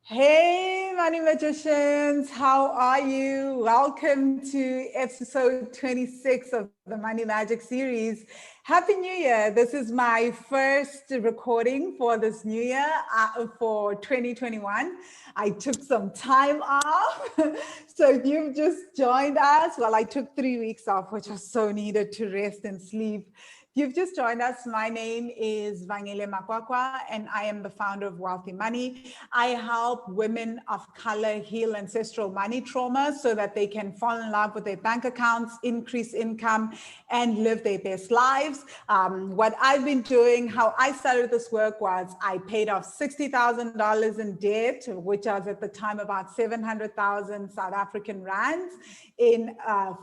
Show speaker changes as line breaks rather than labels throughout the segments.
Hey, money magicians, how are you? Welcome to episode 26 of the Money Magic series. Happy New Year. This is my first recording for this new year for 2021. I took some time off. So if you've just joined us, well, I took 3 weeks off, which was so needed to rest and sleep. You've just joined us. My name is Phumla Ngema, and I am the founder of Wealthy Money. I help women of color heal ancestral money trauma so that they can fall in love with their bank accounts, increase income, and live their best lives. What I've been doing, how I started this work was I paid off $60,000 in debt, which was at the time about 700,000 South African rands in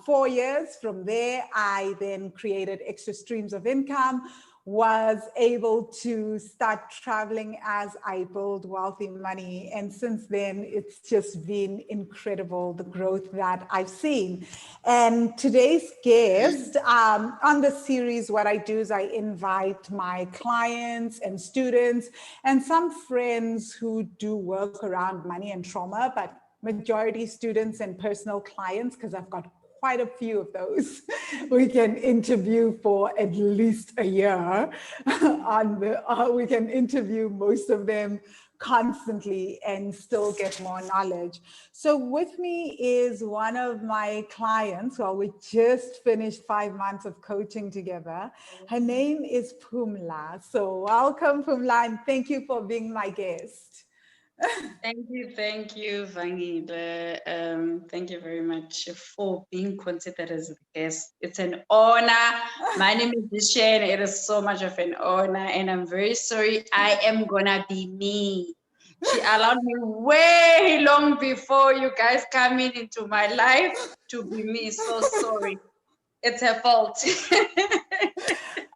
4 years. From there, I then created extra streams of income, was able to start traveling as I build Wealthy Money. And since then, it's just been incredible, the growth that I've seen. And today's guest on the series, what I do is I invite my clients and students and some friends who do work around money and trauma, but majority students and personal clients, because I've got quite a few of those we can interview for at least a year. We can interview most of them constantly and still get more knowledge. So with me is one of my clients. Well, we just finished 5 months of coaching together. Her name is Phumla. So welcome, Phumla, and thank you for being my guest.
Thank you, Phumla. Thank you very much for being considered as a guest. It's an honor. My name is Dishen. It is so much of an honor, and I'm very sorry. I am gonna be me. She allowed me way long before you guys coming into my life to be me. So sorry. It's her fault.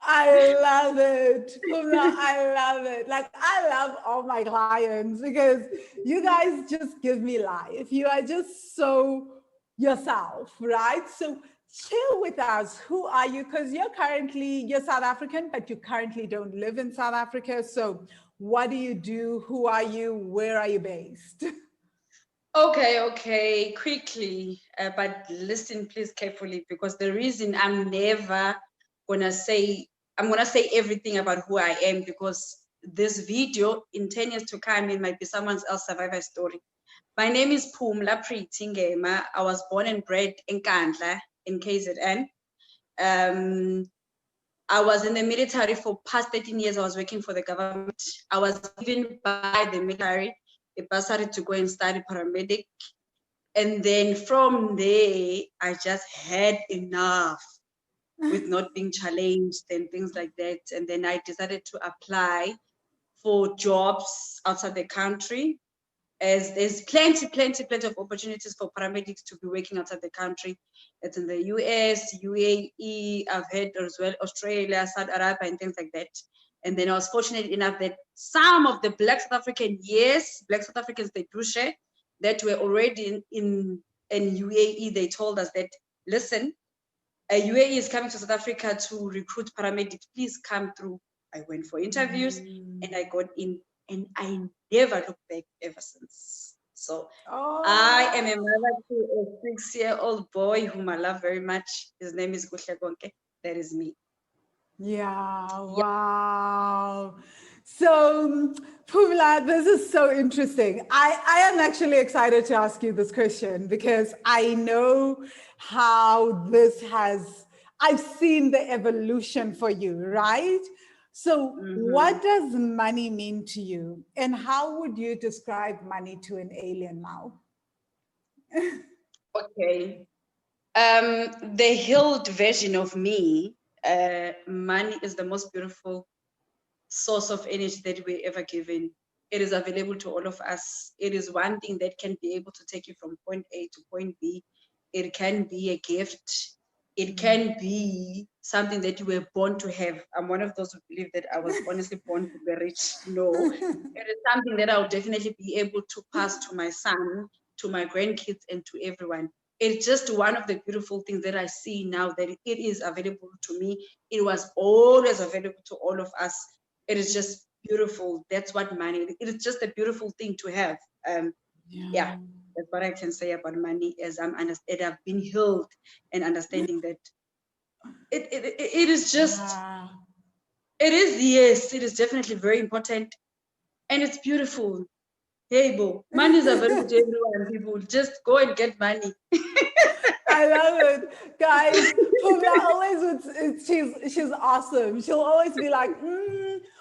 I love it. Phumla, I love it. Like, I love all my clients because you guys just give me life. You are just so yourself, right? So chill with us. Who are you? Because you're South African, but you currently don't live in South Africa. So what do you do? Who are you? Where are you based?
Okay, quickly, but listen please carefully, because the reason I'm never gonna say, I'm gonna say everything about who I am, because this video in 10 years to come, it might be someone else's survivor story. My name is Phumla Ngema. I was born and bred in Kandla, in KZN. I was in the military for past 13 years. I was working for the government. I was given by the military a bursary to go and study paramedic. And then from there, I just had enough with not being challenged and things like that. And then I decided to apply for jobs outside the country, as there's plenty of opportunities for paramedics to be working outside the country. It's in the US, UAE, I've heard as well, Australia, Saudi Arabia, and things like that. And then I was fortunate enough that some of the Black South Africans, they do share, that were already in UAE. They told us that, listen, UAE is coming to South Africa to recruit paramedics. Please come through. I went for interviews and I got in, and I never looked back ever since. So I am a mother to a 6-year-old boy whom I love very much. His name is Kuhle Konke. That is me.
Yeah, wow. So, Phumla, this is so interesting. I am actually excited to ask you this question because I know how I've seen the evolution for you, right? So, what does money mean to you? And how would you describe money to an alien now?
Okay. The healed version of me, money is the most beautiful source of energy that we're ever given. It is available to all of us. It is one thing that can be able to take you from point A to point B. It can be a gift. It can be something that you were born to have. I'm one of those who believe that I was honestly born to be rich. No, it is something that I'll definitely be able to pass to my son, to my grandkids, and to everyone. It's just one of the beautiful things that I see now, that it is available to me. It was always available to all of us. It is just beautiful. That's what money is. It is just a beautiful thing to have. Yeah, that's what I can say about money as I've been healed and understanding that it is just, it is definitely very important and it's beautiful. Hey, Bo, money is available to everyone, people. Just go and get money.
I love it, guys. Phumla always she's awesome. She'll always be like,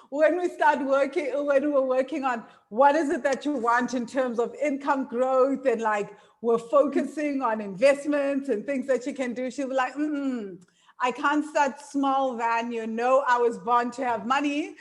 when we start working, when we're working on what is it that you want in terms of income growth, and like we're focusing on investments and things that you can do. She'll be like, I can't start small, Van. You know, I was born to have money.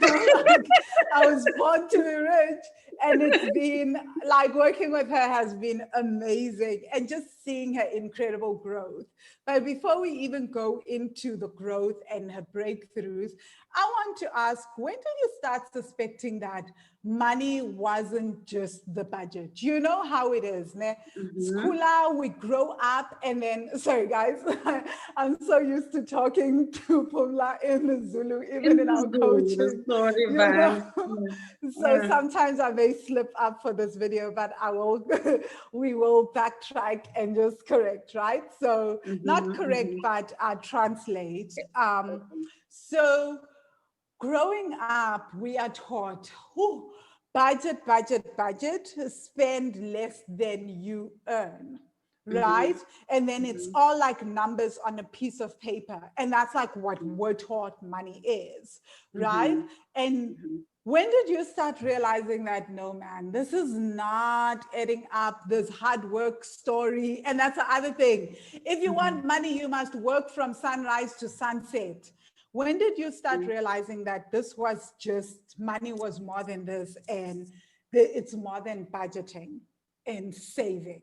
Like, I was born to be rich. And it's been like working with her has been amazing, and just seeing her incredible growth. But before we even go into the growth and her breakthroughs, I want to ask, when did you start suspecting that money wasn't just the budget? You know how it is, ne? Skula, we grow up and then, sorry guys, I'm so used to talking to Phumla in the Zulu, even in our coaching.
Sorry,
You know? So sometimes I may slip up for this video, but I will, we will backtrack and just correct, right? So not correct, but translate. So growing up, we are taught, budget, budget, budget, spend less than you earn, right? And then it's all like numbers on a piece of paper. And that's like what we're taught money is, right? And when did you start realizing that, no, man, this is not adding up, this hard work story? And that's the other thing. If you want money, you must work from sunrise to sunset. When did you start realizing that this was just, money was more than this, and it's more than budgeting and saving?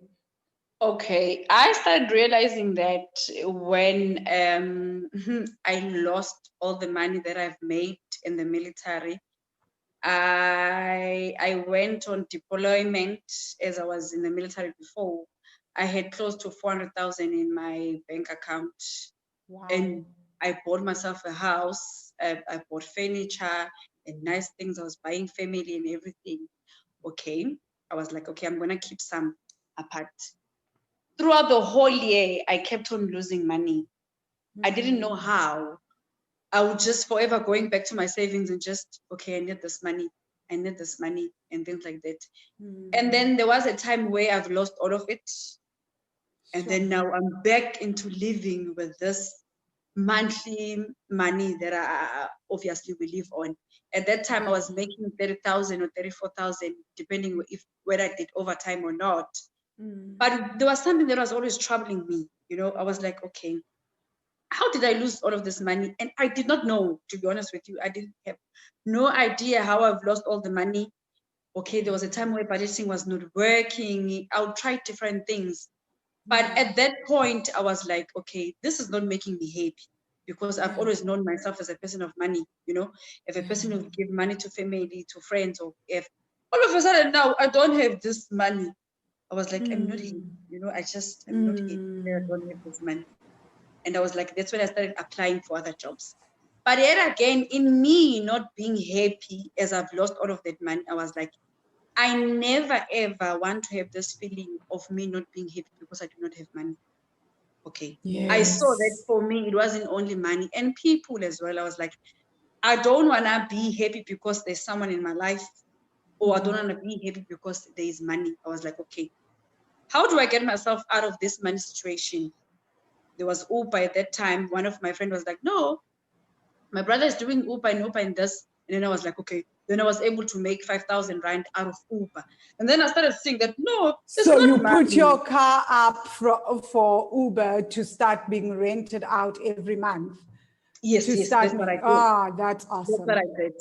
Okay, I started realizing that when I lost all the money that I've made in the military. I went on deployment as I was in the military before. I had close to 400,000 in my bank account.
Wow.
And I bought myself a house. I bought furniture and nice things. I was buying family and everything. Okay. I was like, okay, I'm going to keep some apart. Throughout the whole year, I kept on losing money. I didn't know how. I would just forever going back to my savings and just, okay, I need this money. I need this money and things like that. And then there was a time where I've lost all of it. And then now I'm back into living with this monthly money that I obviously we live on. At that time, I was making 30,000 or 34,000, depending if whether I did overtime or not. But there was something that was always troubling me. You know, I was like, okay, how did I lose all of this money? And I did not know, to be honest with you. I didn't have no idea how I've lost all the money. Okay, there was a time where budgeting was not working. I would try different things. But at that point, I was like, okay, this is not making me happy, because I've always known myself as a person of money, you know, if a person who give money to family, to friends, or if all of a sudden now I don't have this money, I was like, I'm not happy, you know, I'm not happy that I don't have this money. And I was like, that's when I started applying for other jobs. But yet again, in me not being happy as I've lost all of that money, I was like, I never ever want to have this feeling of me not being happy because I do not have money. Okay. I saw that for me, it wasn't only money and people as well. I was like, I don't want to be happy because there's someone in my life, or I don't want to be happy because there is money. I was like, okay, how do I get myself out of this money situation? There was Uber at that time. One of my friends was like, no, my brother is doing Uber and this. And then I was like, okay. Then I was able to make 5,000 rand out of Uber. And then I started seeing that, no, it's
so
not
you
money.
put your car up for Uber to start being rented out every month.
Yes, that's what I did.
That's awesome.
That's what I did.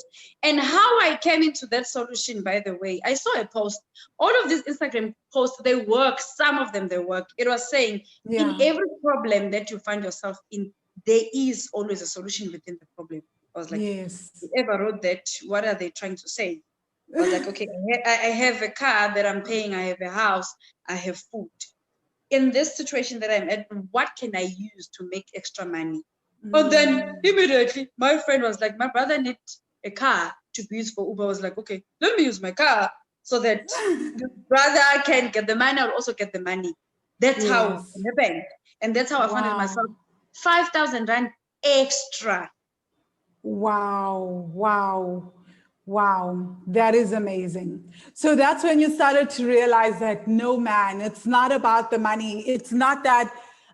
And how I came into that solution, by the way, I saw a post. All of these Instagram posts, they work. Some of them, they work. It was saying, in every problem that you find yourself in, there is always a solution within the problem. I was like, whoever wrote that, what are they trying to say? I was like, okay, I have a car that I'm paying. I have a house. I have food. In this situation that I'm at, what can I use to make extra money? But then immediately my friend was like, my brother needs a car to be used for Uber. I was like, okay, let me use my car. so that the brother can get the money, I'll also get the money. That's how it
Yes.
happened. And that's how I funded myself 5,000 rand extra.
Wow, wow, wow. That is amazing. So that's when you started to realize that no, man, it's not about the money. It's not that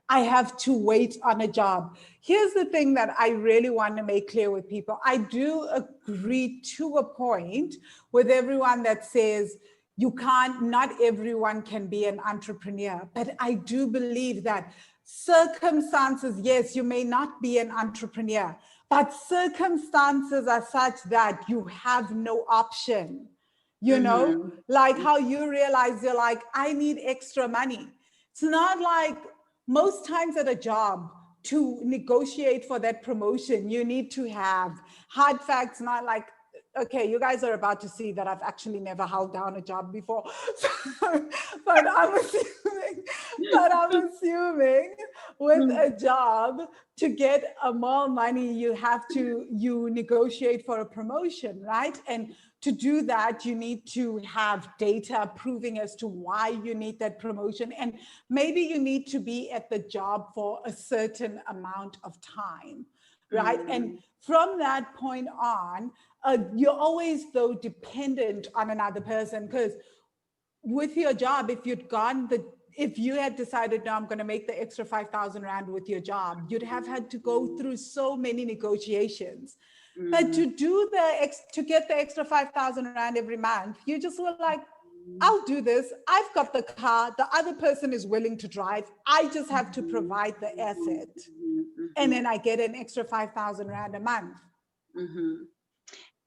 I have to wait on a job. Here's the thing that I really want to make clear with people. I do agree to a point with everyone that says you can't, not everyone can be an entrepreneur, but I do believe that circumstances, yes, you may not be an entrepreneur, but circumstances are such that you have no option. You know, like how you realize you're like, I need extra money. It's not like most times at a job, to negotiate for that promotion, you need to have hard facts, not like, okay, you guys are about to see that I've actually never held down a job before. but I'm assuming with a job, to get more money, you negotiate for a promotion, right? And to do that, you need to have data proving as to why you need that promotion. And maybe you need to be at the job for a certain amount of time, right? And from that point on, you're always, though, dependent on another person, because with your job, if you had decided, no, I'm going to make the extra 5,000 rand with your job, you'd have had to go through so many negotiations. But to get the extra 5,000 rand every month, you just were like, I'll do this. I've got the car. The other person is willing to drive. I just have to provide the asset. And then I get an extra 5,000 rand a month.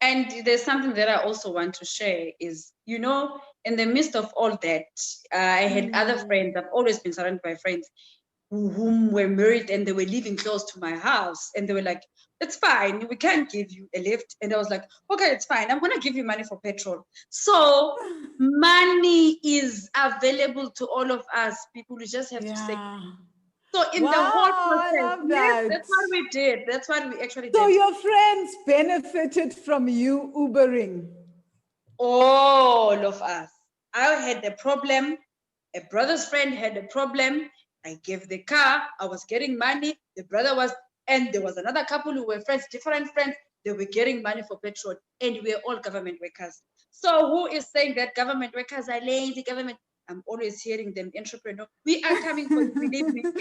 And there's something that I also want to share is, in the midst of all that, I had other friends. I've always been surrounded by friends whom were married and they were living close to my house. And they were like, it's fine. We can't give you a lift. And I was like, okay, it's fine. I'm going to give you money for petrol. So money is available to all of us. People, we just have to say. So in the whole process, yes, that's what we did. That's what we actually did.
So your friends benefited from you Ubering?
All of us. I had a problem. A brother's friend had a problem. I gave the car. I was getting money. The brother was, and there was another couple who were friends, different friends. They were getting money for petrol, and we were all government workers. So who is saying that government workers are lazy? Government. I'm always hearing them, entrepreneur. We are coming for you, believe me. We're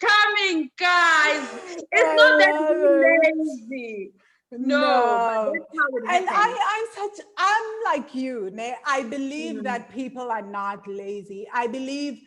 coming, guys. It's not that we're lazy. No. But that's how it
and I'm like you, I believe that people are not lazy. I believe,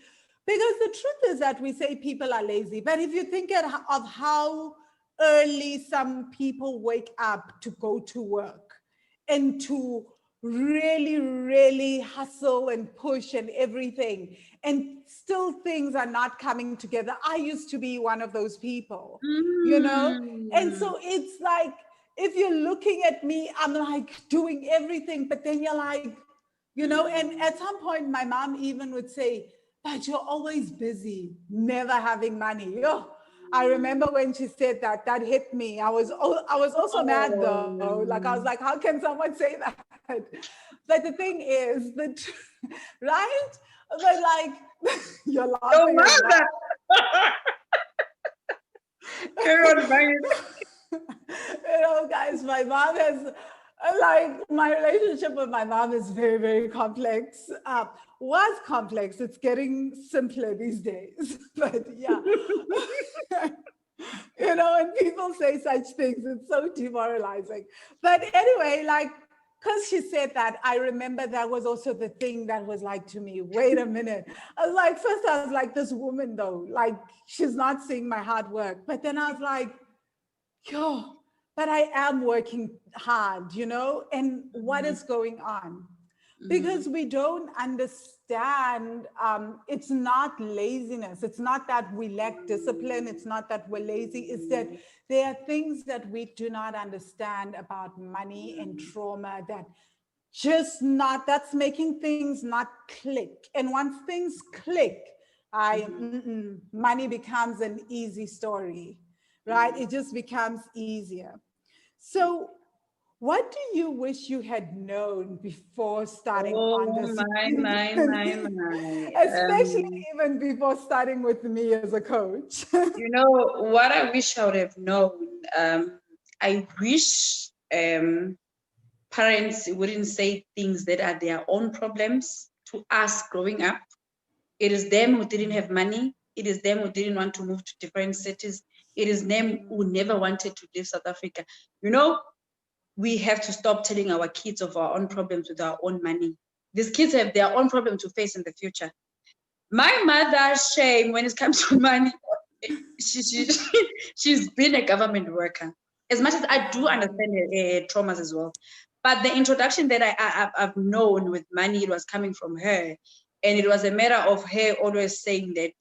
because the truth is that we say people are lazy, but if you think of how early some people wake up to go to work and to really, really hustle and push and everything, and still things are not coming together. I used to be one of those people, and so it's like, if you're looking at me, I'm like doing everything, but then you're like, and at some point my mom even would say, but you're always busy, never having money. I remember when she said that, that hit me. I was also mad though. Like, I was like, how can someone say that? But the thing is, right? But like, you're laughing. Guys, my mom has, my relationship with my mom is very, very complex. Was complex. It's getting simpler these days. But yeah. When people say such things, it's so demoralizing. But anyway, because she said that, I remember that was also the thing that was like to me, wait a minute. I was like, first I was like, this woman though, like, she's not seeing my hard work. But then I was like, but I am working hard, and what is going on? Because we don't understand, it's not laziness. It's not that we lack discipline. It's not that we're lazy. It's that there are things that we do not understand about money and trauma that's making things not click. And once things click, money becomes an easy story, right? It just becomes easier. So What do you wish you had known before starting on
Oh
this?
my.
Especially even before starting with me as a coach.
You know what I wish I would have known. I wish parents wouldn't say things that are their own problems to us growing up. It is them who didn't have money. It is them who didn't want to move to different cities. It is them who never wanted to leave South Africa. You know, we have to stop telling our kids of our own problems with our own money. These kids have their own problems to face in the future. My mother's shame when it comes to money, she's been a government worker. As much as I do understand her traumas as well, but the introduction that I've known with money, it was coming from her, and it was a matter of her always saying that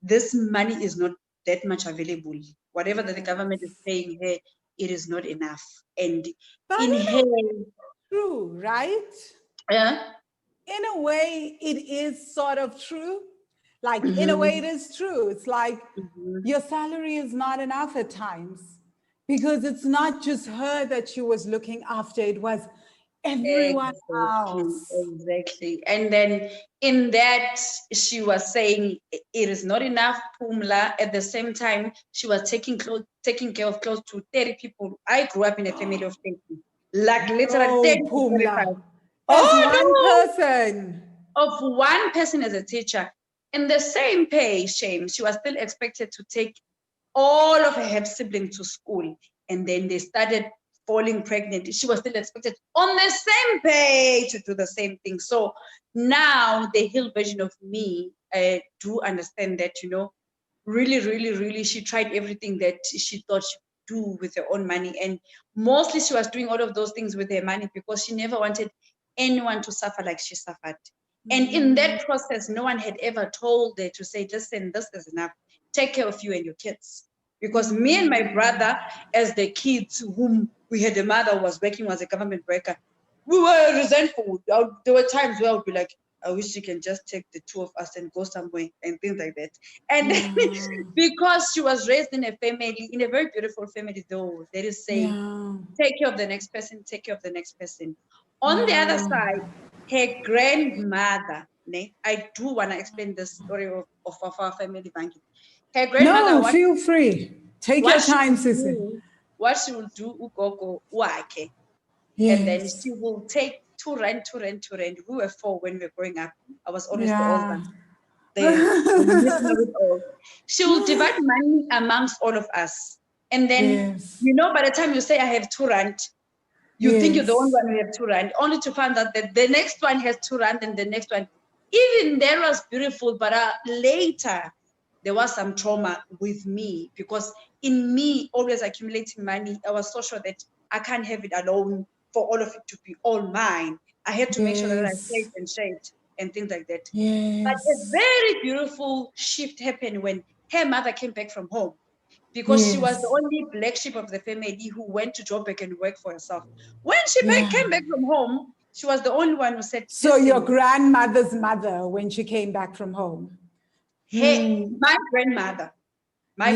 this money is not that much available. Whatever that the government is paying her, it is not enough. And
But
in her,
true, right?
yeah,
In a way, it is sort of true. Like, in a way,
mm-hmm,
it is true. It's like your salary is not enough at times because it's not just her that she was looking after, it was everyone else.
exactly. And then in that, she was saying it is not enough, Phumla. At the same time, she was taking care of close to 30 people. I grew up in a family of 30, like literally 30
Oh,
to 35.
Phumla, as one
Oh no!
person.
Of one person as a teacher. In the same pay, shame, she was still expected to take all of her siblings to school. And then they started falling pregnant. She was still expected on the same pay to do the same thing. So now the hill version of me do understand that, you know, really, really, really, she tried everything that she thought she could do with her own money. And mostly she was doing all of those things with her money because she never wanted anyone to suffer like she suffered. And in that process, no one had ever told her to say, listen, this is enough. Take care of you and your kids. Because me and my brother, as the kids whom we had a mother who was working as a government worker, we were resentful. There were times where I would be like, I wish you can just take the two of us and go somewhere and things like that. And because she was raised in a family, in a very beautiful family, though, that is saying, take care of the next person, take care of the next person. On the other side, her grandmother, I do want to explain the story of our family banking. Her grandmother,
No, feel free. Take your time, Sissy.
what she will do, ugogo wake, and then
Yes.
she will take two rand. We were four when we were growing up. I was always the
Yeah.
older. The middle of it all. She will divide money amongst all of us. And then,
Yes.
you know, by the time you say I have 2 rand, you think you're the only one who have 2 rand, only to find out that the next one has 2 rand and the next one. Even that was beautiful, but later there was some trauma with me because in me always accumulating money, I was so sure that I can't have it alone for all of it to be all mine. I had to make sure that I saved and shared and things like that. But a very beautiful shift happened when her mother came back from home because she was the only black sheep of the family who went to Joburg and worked for herself. When she came back from home, she was the only one who said,
so your grandmother's mother, when she came back from home?
Hey, my grandmother, my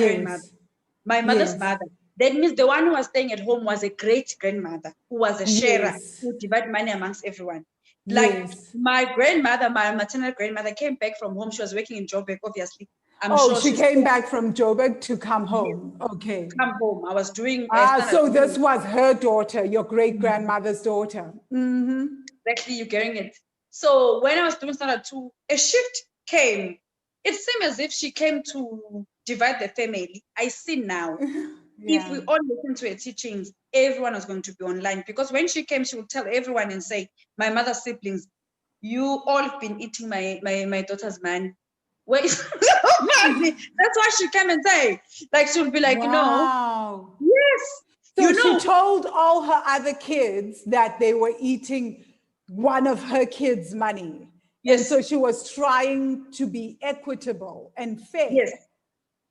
mother's mother. That means the one who was staying at home was a great grandmother who was a sharer who divided money amongst everyone. Like my grandmother, my maternal grandmother came back from home. She was working in Joburg, obviously. I'm sure
she came back from Joburg to come home.
Yes.
Okay.
Come home. I was doing.
So this was her daughter, your great grandmother's daughter.
Exactly, you're getting it. So when I was doing standard 2, a shift came. It seemed as if she came to divide the family. I see now. If we all listen to her teachings, everyone was going to be online because when she came, she would tell everyone and say, my mother's siblings, you all have been eating my daughter's money. Where is money? That's what she came and say. Like she would be like,
wow.
Yes.
So she told all her other kids that they were eating one of her kids' money. Yes. And so she was trying to be equitable and fair.
Yes.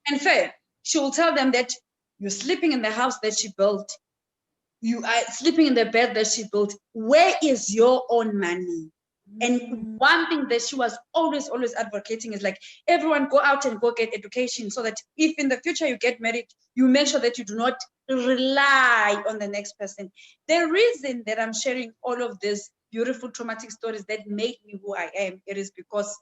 And fair. She will tell them that you're sleeping in the house that she built. You are sleeping in the bed that she built. Where is your own money? And one thing that she was always advocating is like, everyone go out and go get education so that if in the future you get married, you make sure that you do not rely on the next person. The reason that I'm sharing all of these beautiful traumatic stories that made me who I am, it is because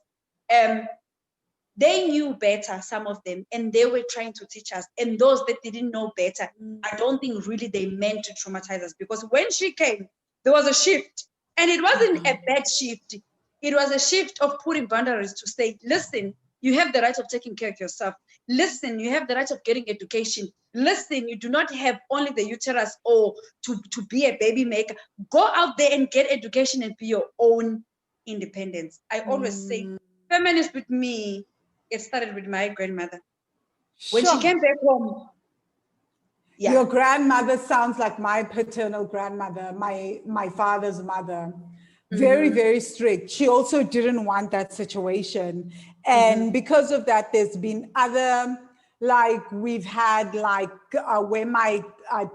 they knew better, some of them, and they were trying to teach us. And those that didn't know better, I don't think really they meant to traumatize us, because when she came, there was a shift. And it wasn't a bad shift. It was a shift of putting boundaries to say, listen, you have the right of taking care of yourself. Listen, you have the right of getting education. Listen, you do not have only the uterus or to be a baby maker. Go out there and get education and be your own independence. I always say, feminist with me, it started with my grandmother. When she came back home,
Your grandmother sounds like my paternal grandmother, my father's mother. Very, very strict. She also didn't want that situation. And because of that, there's been other, like we've had like where my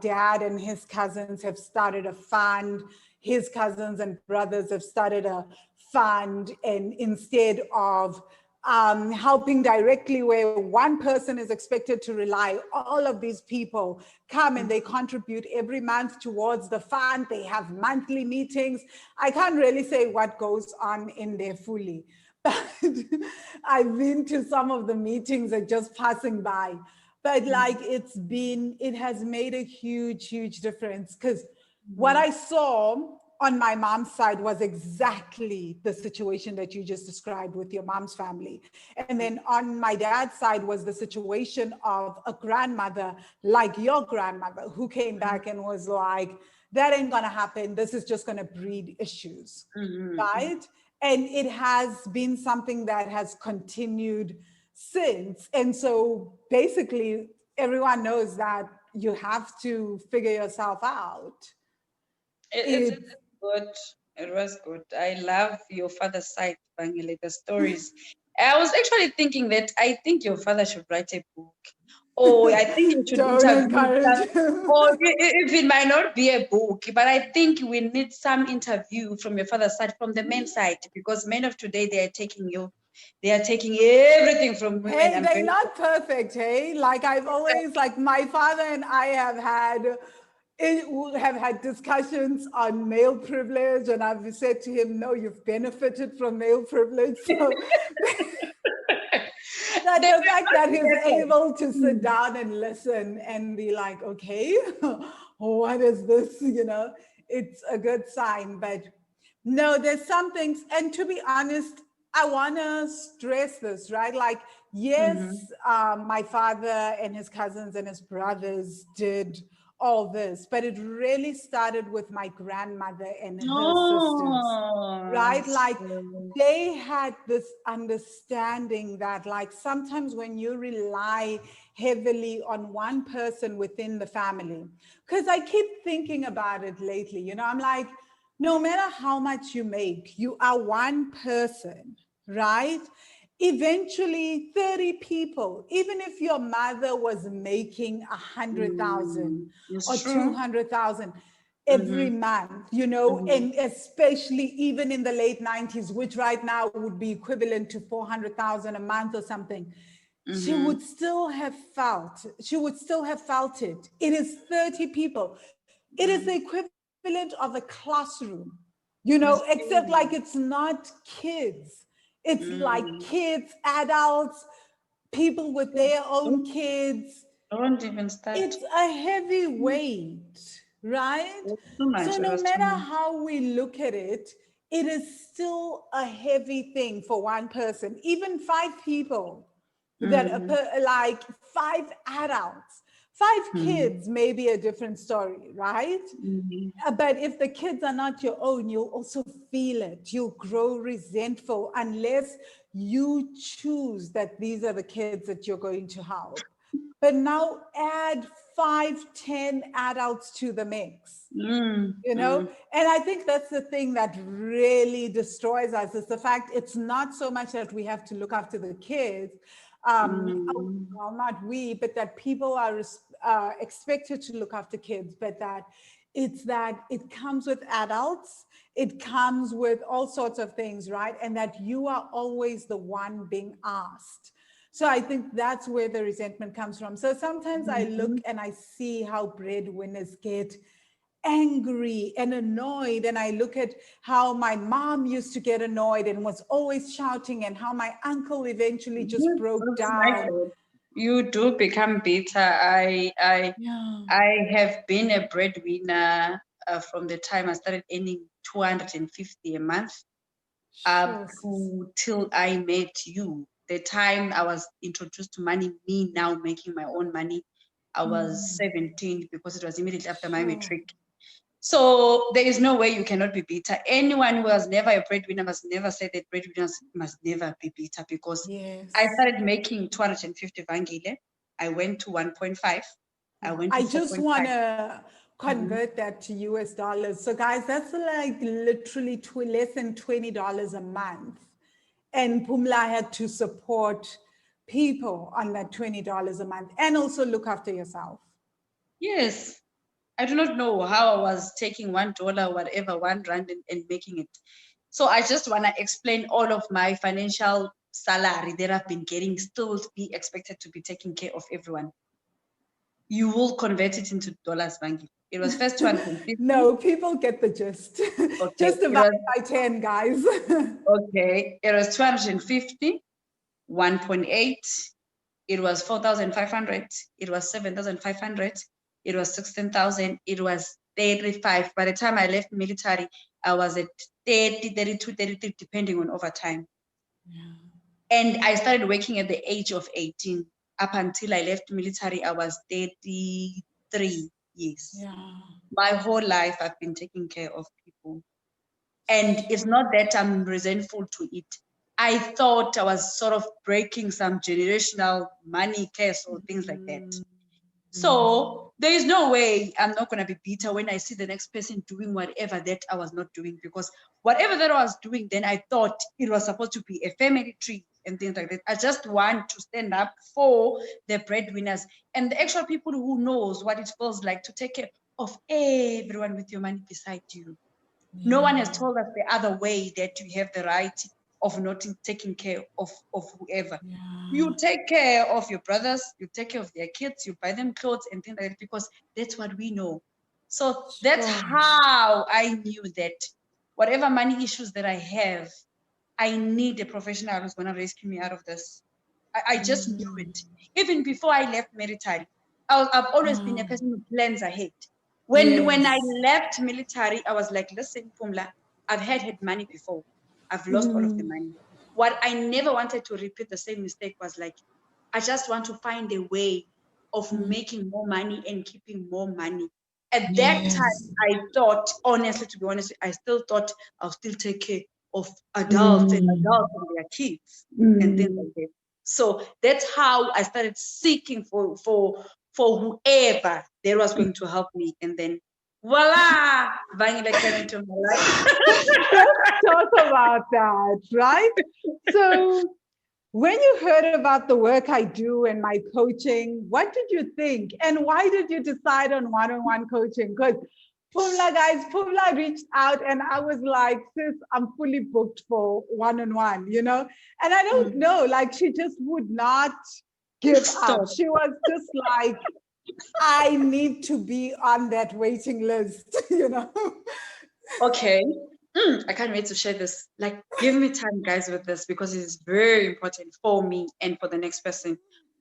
dad and his cousins have started a fund, his cousins and brothers have started a fund, and instead of helping directly where one person is expected to rely, all of these people come and they contribute every month towards the fund. They have monthly meetings. I can't really say what goes on in there fully, but I've been to some of the meetings and just passing by. But like it has made a huge, huge difference, because what I saw on my mom's side was exactly the situation that you just described with your mom's family. And then on my dad's side was the situation of a grandmother like your grandmother who came back and was like, that ain't gonna happen. This is just gonna breed issues, right? And it has been something that has continued since. And so basically everyone knows that you have to figure yourself out.
it's good. It was good. I love your father's side, Bangile, the stories. I was actually thinking that I think your father should write a book. Or I think you should
Don't encourage him.
or if it might not be a book, but I think we need some interview from your father's side, from the men's side, because men of today, they are taking everything from women.
Hey, they're not perfect, hey? Like I've always, like my father and I have had discussions on male privilege, and I've said to him, no, you've benefited from male privilege. So that the fact that he's able to sit down and listen and be like, okay, what is this? You know, it's a good sign. But no, there's some things, and to be honest, I want to stress this, right? Like, yes, my father and his cousins and his brothers did all this, but it really started with my grandmother and her sisters, right? Like they had this understanding that like sometimes when you rely heavily on one person within the family, because I keep thinking about it lately, you know, I'm like, no matter how much you make, you are one person, right? Eventually 30 people, even if your mother was making 100,000 or 200,000 every month, you know, and especially even in the late 90s, which right now would be equivalent to 400,000 a month or something, she would still have felt it. It is 30 people. It is the equivalent of a classroom, you know, except like it's not kids. It's like kids, adults, people with their own kids.
Don't even start.
It's a heavy weight, right? So no matter how we look at it, it is still a heavy thing for one person. Even 5 people that like 5 adults, 5 kids may be a different story, right? But if the kids are not your own, you'll also feel it. You'll grow resentful unless you choose that these are the kids that you're going to help. But now add 5, 10 adults to the mix, you know? And I think that's the thing that really destroys us, is the fact it's not so much that we have to look after the kids, well, not we, but that people are expected to look after kids, but that it comes with adults, it comes with all sorts of things, right? And that you are always the one being asked. So I think that's where the resentment comes from. So sometimes I look and I see how breadwinners get angry and annoyed, and I look at how my mom used to get annoyed and was always shouting, and how my uncle eventually just broke down.
You do become bitter.
Yeah.
I have been a breadwinner from the time I started earning 250 a month up to till I met you. The time I was introduced to money, me now making my own money, I was 17 because it was immediately after my matric. So there is no way you cannot be bitter. Anyone who has never a breadwinner must never say that breadwinners must never be bitter, because I started making 250 vangile. I went to 1.5. I went to
I just
4.5.
want to convert that to US dollars. So guys, that's like literally less than $20 a month. And Phumla had to support people on that $20 a month and also look after yourself.
Yes. I do not know how I was taking $1, whatever, R1, and making it. So I just want to explain all of my financial salary that I've been getting still be expected to be taking care of everyone. You will convert it into dollars, Bangi. It was first 250.
No, people get the gist.
Okay.
Just divide by 10, guys.
Okay. It was 250, 1.8. It was 4,500. It was 7,500. It was 16,000. It was 35. By the time I left military, I was at 30, 32, 33, depending on overtime.
Yeah.
And I started working at the age of 18. Up until I left military, I was 33 years.
Yeah.
My whole life, I've been taking care of people. And it's not that I'm resentful to it. I thought I was sort of breaking some generational money curse or things like that. So there is no way I'm not going to be bitter when I see the next person doing whatever that I was not doing, because whatever that I was doing, then I thought it was supposed to be a family tree and things like that. I just want to stand up for the breadwinners and the actual people who knows what it feels like to take care of everyone with your money beside you. Yeah. No one has told us the other way, that you have the right of not taking care of whoever. Yeah. You take care of your brothers, you take care of their kids, you buy them clothes and things like that, because that's what we know. So that's how I knew that whatever money issues that I have, I need a professional who's going to rescue me out of this. I just knew it. Even before I left military, I've always been a person who plans ahead. When I left military, I was like, listen, Phumla, I've had money before. I've lost all of the money. What I never wanted to repeat the same mistake was like, I just want to find a way of making more money and keeping more money. At that time, I thought, honestly, to be honest, I still thought I'll still take care of adults and their kids and things like that. So that's how I started seeking for whoever that was going to help me. And then voila, Vangile came into my life.
Let's talk about that, right? So when you heard about the work I do and my coaching, what did you think? And why did you decide on one-on-one coaching? Because Phumla reached out and I was like, sis, I'm fully booked for one-on-one, you know? And I don't know, like she just would not give up. She was just like, I need to be on that waiting list, you know?
Okay. I can't wait to share this. Like, give me time, guys, with this, because it's very important for me and for the next person.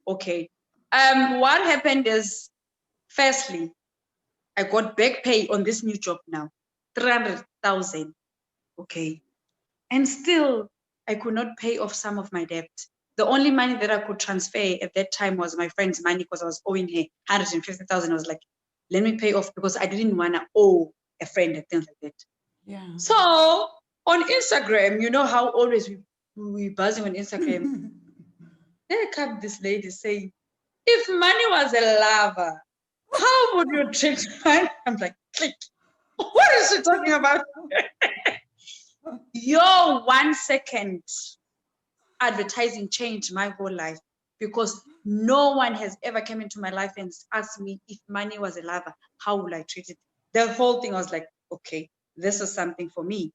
Okay. What happened is, firstly, I got back pay on this new job now, 300,000. Okay. And still, I could not pay off some of my debt. The only money that I could transfer at that time was my friend's money, because I was owing her 150,000. I was like, let me pay off, because I didn't want to owe a friend and things like that. Yeah. So on Instagram, you know how always we buzzing on Instagram. There comes this lady saying, if money was a lava, how would you treat money? I'm like, click. What is she talking about? Your 1 second advertising changed my whole life, because no one has ever come into my life and asked me, if money was a lava, how would I treat it? The whole thing, I was like, okay, this is something for me.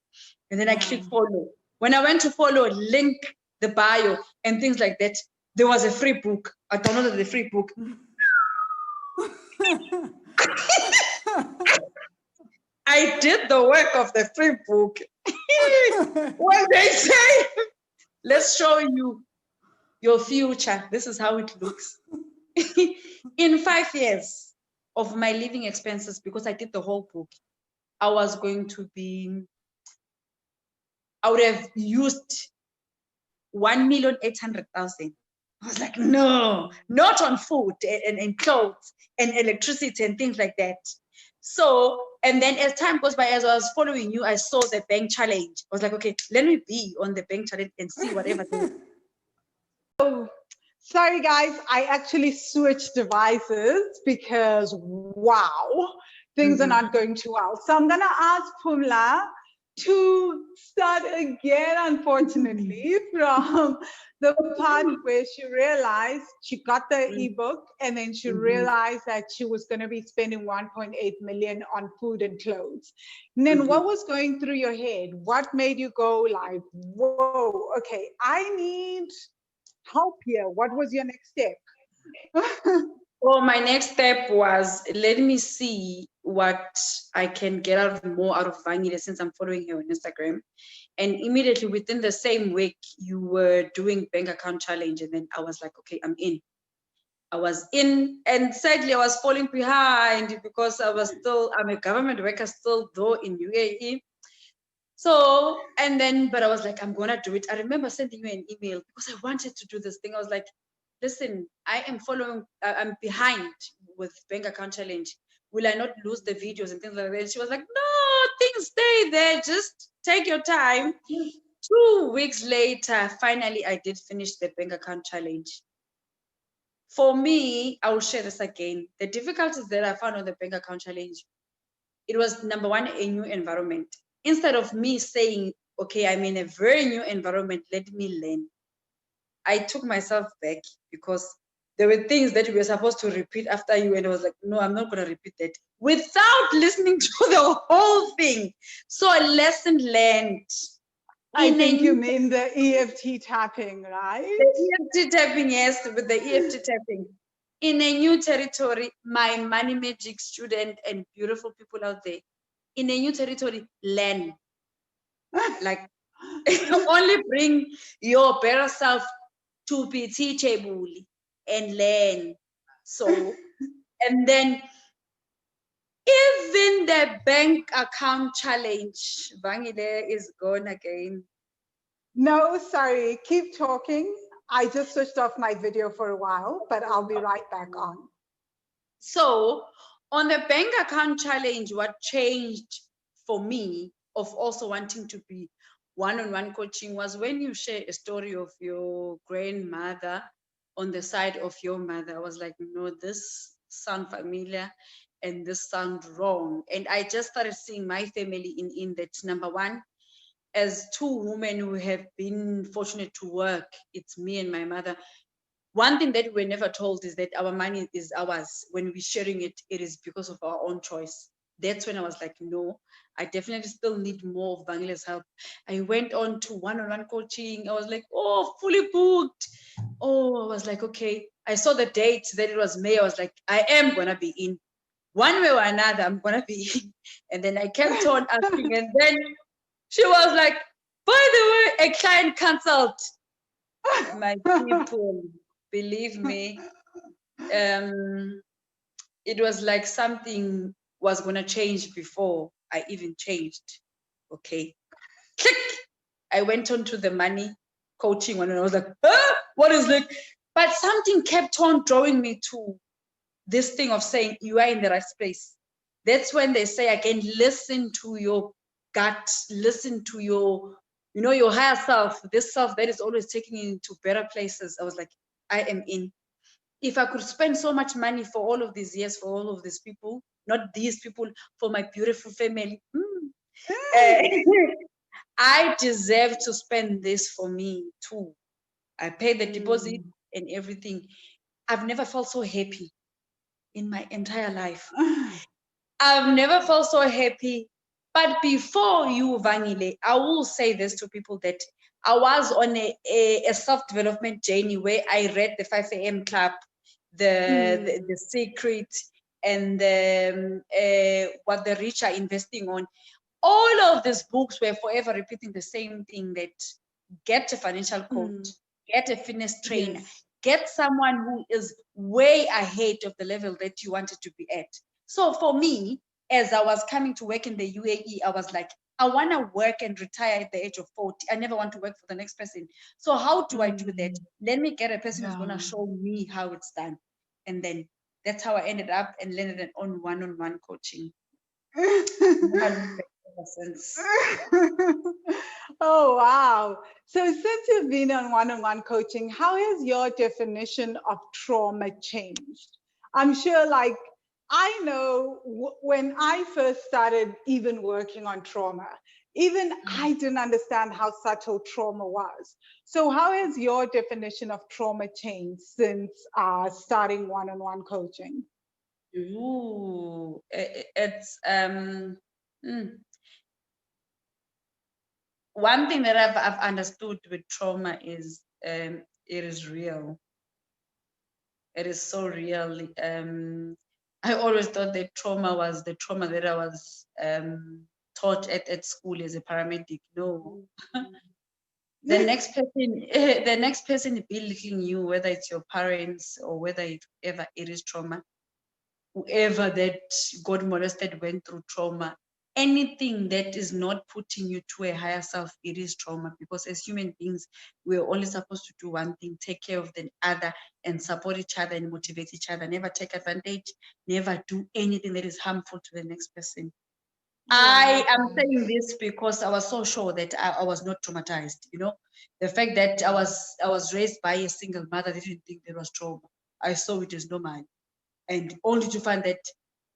And then I click follow. When I went to follow, link the bio and things like that, there was a free book. I downloaded the free book. I did the work of the free book. When they say, let's show you your future, this is how it looks. In 5 years of my living expenses, because I did the whole book, I was going to be, I would have used 1,800,000. I was like, no, not on food and clothes and electricity and things like that. So, and then as time goes by, as I was following you, I saw the bank challenge. I was like, okay, let me be on the bank challenge and see whatever.
Oh, sorry guys, I actually switched devices because wow, things are not going too well. So I'm gonna ask Phumla to start again, unfortunately, from the part where she realized she got the ebook and then she realized that she was going to be spending 1.8 million on food and clothes. And then what was going through your head? What made you go like, whoa, okay, I need help here? What was your next step?
Well, my next step was, let me see what I can get out of Vangile, since I'm following her on Instagram. And immediately within the same week, you were doing bank account challenge. And then I was like, okay, I'm in. I was in, and sadly I was falling behind because I'm a government worker still, though in UAE. So, and then, but I was like, I'm gonna do it. I remember sending you an email because I wanted to do this thing. I was like, listen, I'm behind with bank account challenge. Will I not lose the videos and things like that? And she was like, no, things stay there. Just take your time. 2 weeks later, finally, I did finish the bank account challenge. For me, I will share this again. The difficulties that I found on the bank account challenge, it was number one, a new environment. Instead of me saying, okay, I'm in a very new environment, let me learn, I took myself back because there were things that we were supposed to repeat after you, and I was like, no, I'm not going to repeat that without listening to the whole thing. So a lesson learned.
I think you mean the EFT tapping, right?
The EFT tapping, yes, with the EFT tapping. In a new territory, my money magic student and beautiful people out there, in a new territory, learn. Like, only bring your better self to be teachable and learn. So, and then even the bank account challenge, Vangile is gone again.
No, sorry, keep talking. I just switched off my video for a while, but I'll be right back on.
So on the bank account challenge, what changed for me of also wanting to be one-on-one coaching was when you share a story of your grandmother on the side of your mother. I was like, no, this sounds familiar and this sounds wrong. And I just started seeing my family in that. Number one, as two women who have been fortunate to work, it's me and my mother. One thing that we're never told is that our money is ours. When we're sharing it, it is because of our own choice. That's when I was like, no, I definitely still need more of Bangile's help. I went on to one-on-one coaching. I was like, oh, fully booked. Oh, I was like, okay. I saw the date that it was May. I was like, I am going to be in. One way or another, I'm going to be in. And then I kept on asking. And then she was like, by the way, a client canceled. My people, believe me, it was like something was going to change before I even changed. Okay. Click. I went on to the money coaching one and I was like, what is like? But something kept on drawing me to this thing of saying you are in the right place. That's when they say again, listen to your gut, listen to your, your higher self, this self that is always taking you into better places. I was like, I am in. If I could spend so much money for all of these years, for all of these people, not these people, for my beautiful family, I deserve to spend this for me too. I paid the deposit and everything. I've never felt so happy in my entire life. I've never felt so happy. But before you, Vangile, I will say this to people that I was on a self-development journey where I read the 5 a.m. Club, the Secret, and what the rich are investing on. All of these books were forever repeating the same thing, that get a financial coach, get a fitness trainer, get someone who is way ahead of the level that you wanted to be at. So for me, as I was coming to work in the UAE, I was like, I want to work and retire at the age of 40. I never want to work for the next person. So how do I do that? Let me get a person who's going to show me how it's done. And then that's how I ended up and landed on one-on-one coaching.
Oh, wow. So since you've been on one-on-one coaching, how has your definition of trauma changed? I'm sure, like, I know when I first started even working on trauma, even I didn't understand how subtle trauma was. So how has your definition of trauma changed since starting one-on-one coaching?
Ooh, it's one thing that I've understood with trauma is it is real. It is so real. I always thought that trauma was the trauma that I was taught at school as a paramedic. No. The next person belittling you, whether it's your parents or whether whoever it is trauma, whoever that got molested went through trauma. Anything that is not putting you to a higher self, it is trauma. Because as human beings, we're only supposed to do one thing: take care of the other and support each other and motivate each other. Never take advantage, never do anything that is harmful to the next person. I am saying this because I was so sure that I was not traumatized. You know, the fact that I was raised by a single mother, I didn't think there was trauma. I saw it as normal, and only to find that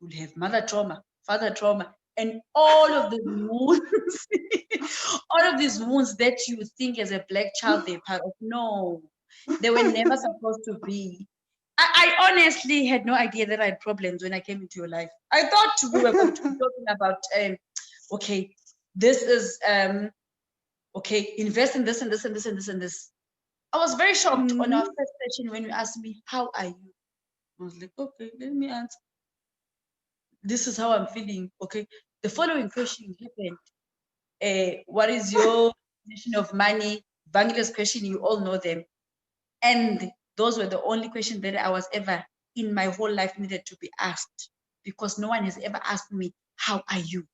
you'll have mother trauma, father trauma, and all of the wounds, all of these wounds that you think as a black child they're part of. No, they were never supposed to be. I honestly had no idea that I had problems when I came into your life. I thought we were going to be talking about, okay, this is, okay, invest in this and this and this and this and this. I was very shocked on our first session when you asked me, how are you? I was like, okay, let me answer. This is how I'm feeling. Okay. The following question happened. What is your definition of money? Bangladesh question, you all know them. And those were the only questions that I was ever in my whole life needed to be asked, because no one has ever asked me, how are you?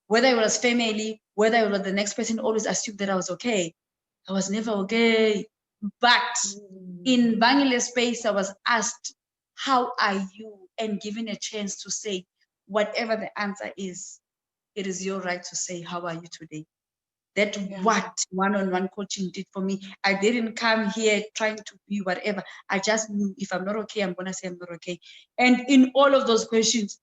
Whether it was family, whether it was the next person, always assumed that I was okay. I was never okay. But in Bangladesh space, I was asked, how are you? And given a chance to say, whatever the answer is, it is your right to say, how are you today? That what one-on-one coaching did for me. I didn't come here trying to be whatever. I just knew if I'm not okay, I'm gonna say I'm not okay. And in all of those questions,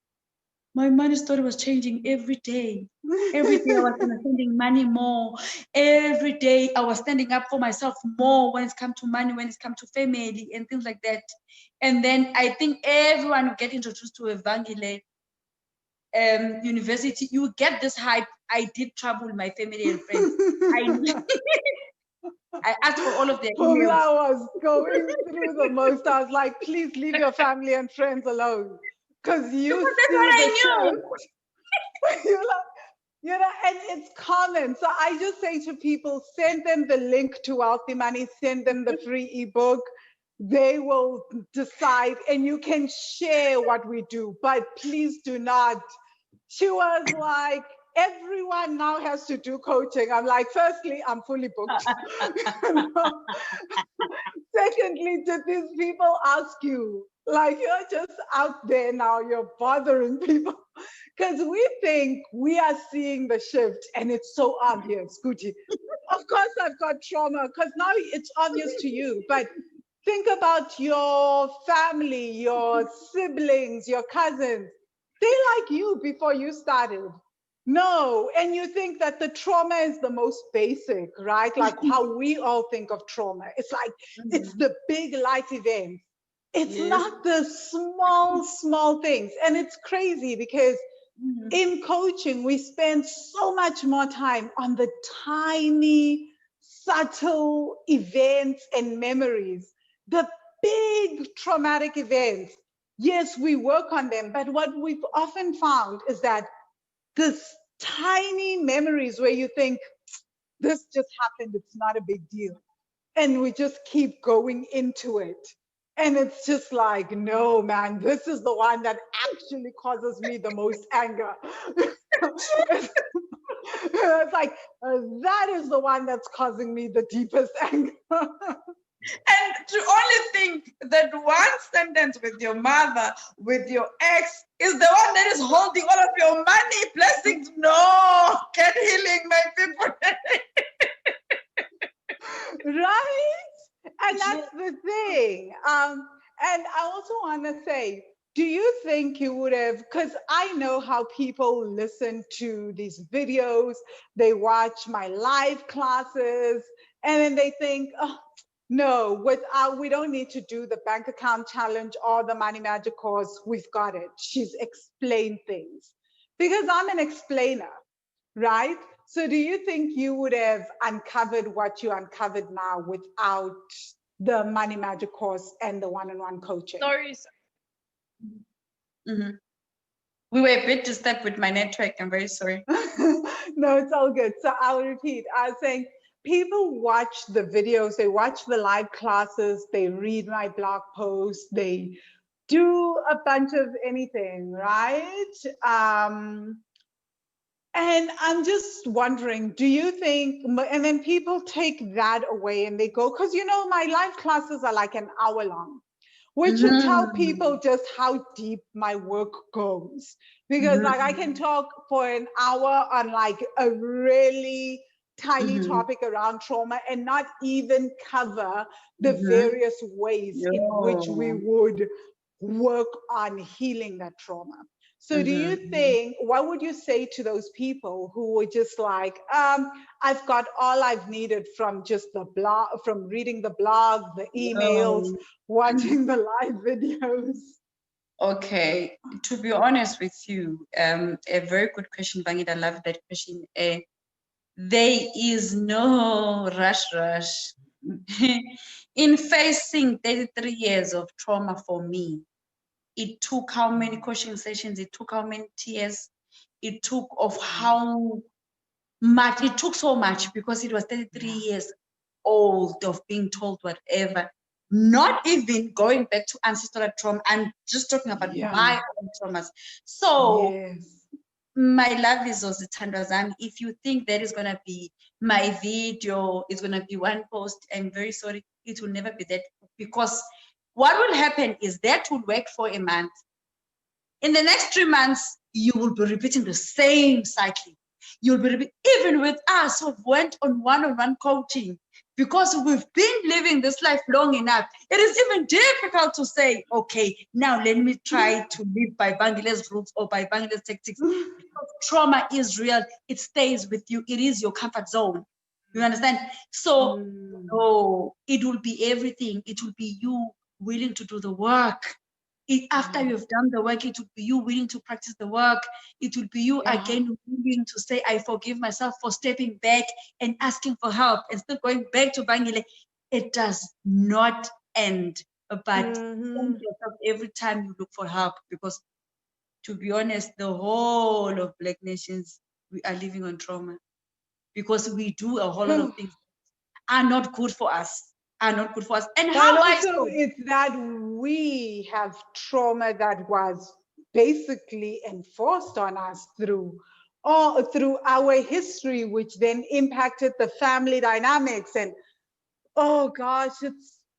my money story was changing every day. Every day I was spending money more. Every day I was standing up for myself more when it's come to money, when it's come to family and things like that. And then I think everyone will get introduced to Evangile university, you get this hype. I did travel with my family and friends. I asked for all of their emails.
I was going through the most. I was like, please leave your family and friends alone. Because you
that's what I knew.
You're like, you know, and it's common. So I just say to people, send them the link to Wealthy Money, send them the free ebook. They will decide, and you can share what we do, but please do not. She was like, everyone now has to do coaching. I'm like, firstly, I'm fully booked. Secondly, did these people ask you? Like, you're just out there now, you're bothering people. Because we think we are seeing the shift and it's so obvious, Gucci. Of course, I've got trauma because now it's obvious to you. But think about your family, your siblings, your cousins. They like you before you started. No, and you think that the trauma is the most basic, right? Like how we all think of trauma. It's like, it's the big life event. It's not the small things. And it's crazy because in coaching, we spend so much more time on the tiny subtle events and memories. The big traumatic events, yes, we work on them, but what we've often found is that this tiny memories where you think, this just happened, it's not a big deal. And we just keep going into it. And it's just like, no, man, this is the one that actually causes me the most anger. It's like, that is the one that's causing me the deepest anger.
And to only think that one sentence with your mother, with your ex, is the one that is holding all of your money, blessings. No, get healing, my people.
Right? And that's the thing. And I also want to say, do you think you would have, because I know how people listen to these videos, they watch my live classes, and then they think, oh, no, we don't need to do the bank account challenge or the money magic course. We've got it. She's explained things. Because I'm an explainer, right? So do you think you would have uncovered what you uncovered now without the money magic course and the one-on-one coaching?
Sorry. Mm-hmm. We were a bit disturbed with my network. I'm very sorry.
No, it's all good. So I'll repeat. I was saying people watch the videos, they watch the live classes, they read my blog posts, they do a bunch of anything, right? And I'm just wondering, do you think, and then people take that away and they go, because my live classes are like an hour long, which should tell people just how deep my work goes. Because like I can talk for an hour on like a really tiny topic around trauma and not even cover the various ways in which we would work on healing that trauma. So do you think, what would you say to those people who were just like, I've got all I've needed from just the blog, from reading the blog, the emails, watching the live videos?
Okay, to be honest with you, a very good question, Bangit. I love that question. There is no rush. In facing 33 years of trauma for me, it took how many coaching sessions, it took how many tears, it took of how much, it took so much because it was 33 years old of being told whatever, not even going back to ancestral trauma. I'm just talking about my own traumas. So my love is also Tandazan. If you think that is going to be my video, it's going to be one post, I'm very sorry, it will never be that, because what will happen is that will work for a month. In the next 3 months, you will be repeating the same cycle. You'll be even with us who went on one-on-one coaching, because we've been living this life long enough. It is even difficult to say, okay, now let me try to live by Bangladesh rules or by Bangladesh tactics. Because trauma is real. It stays with you. It is your comfort zone. You understand? So, it will be everything. It will be you willing to do the work. After you've done the work, it will be you willing to practice the work. It will be you again willing to say, I forgive myself for stepping back and asking for help and still going back to Bangile. It does not end, but thank yourself every time you look for help, because to be honest, the whole of Black nations, we are living on trauma, because we do a whole lot of things are not good for us. And how
also it's that we have trauma that was basically enforced on us through our history, which then impacted the family dynamics. And oh gosh,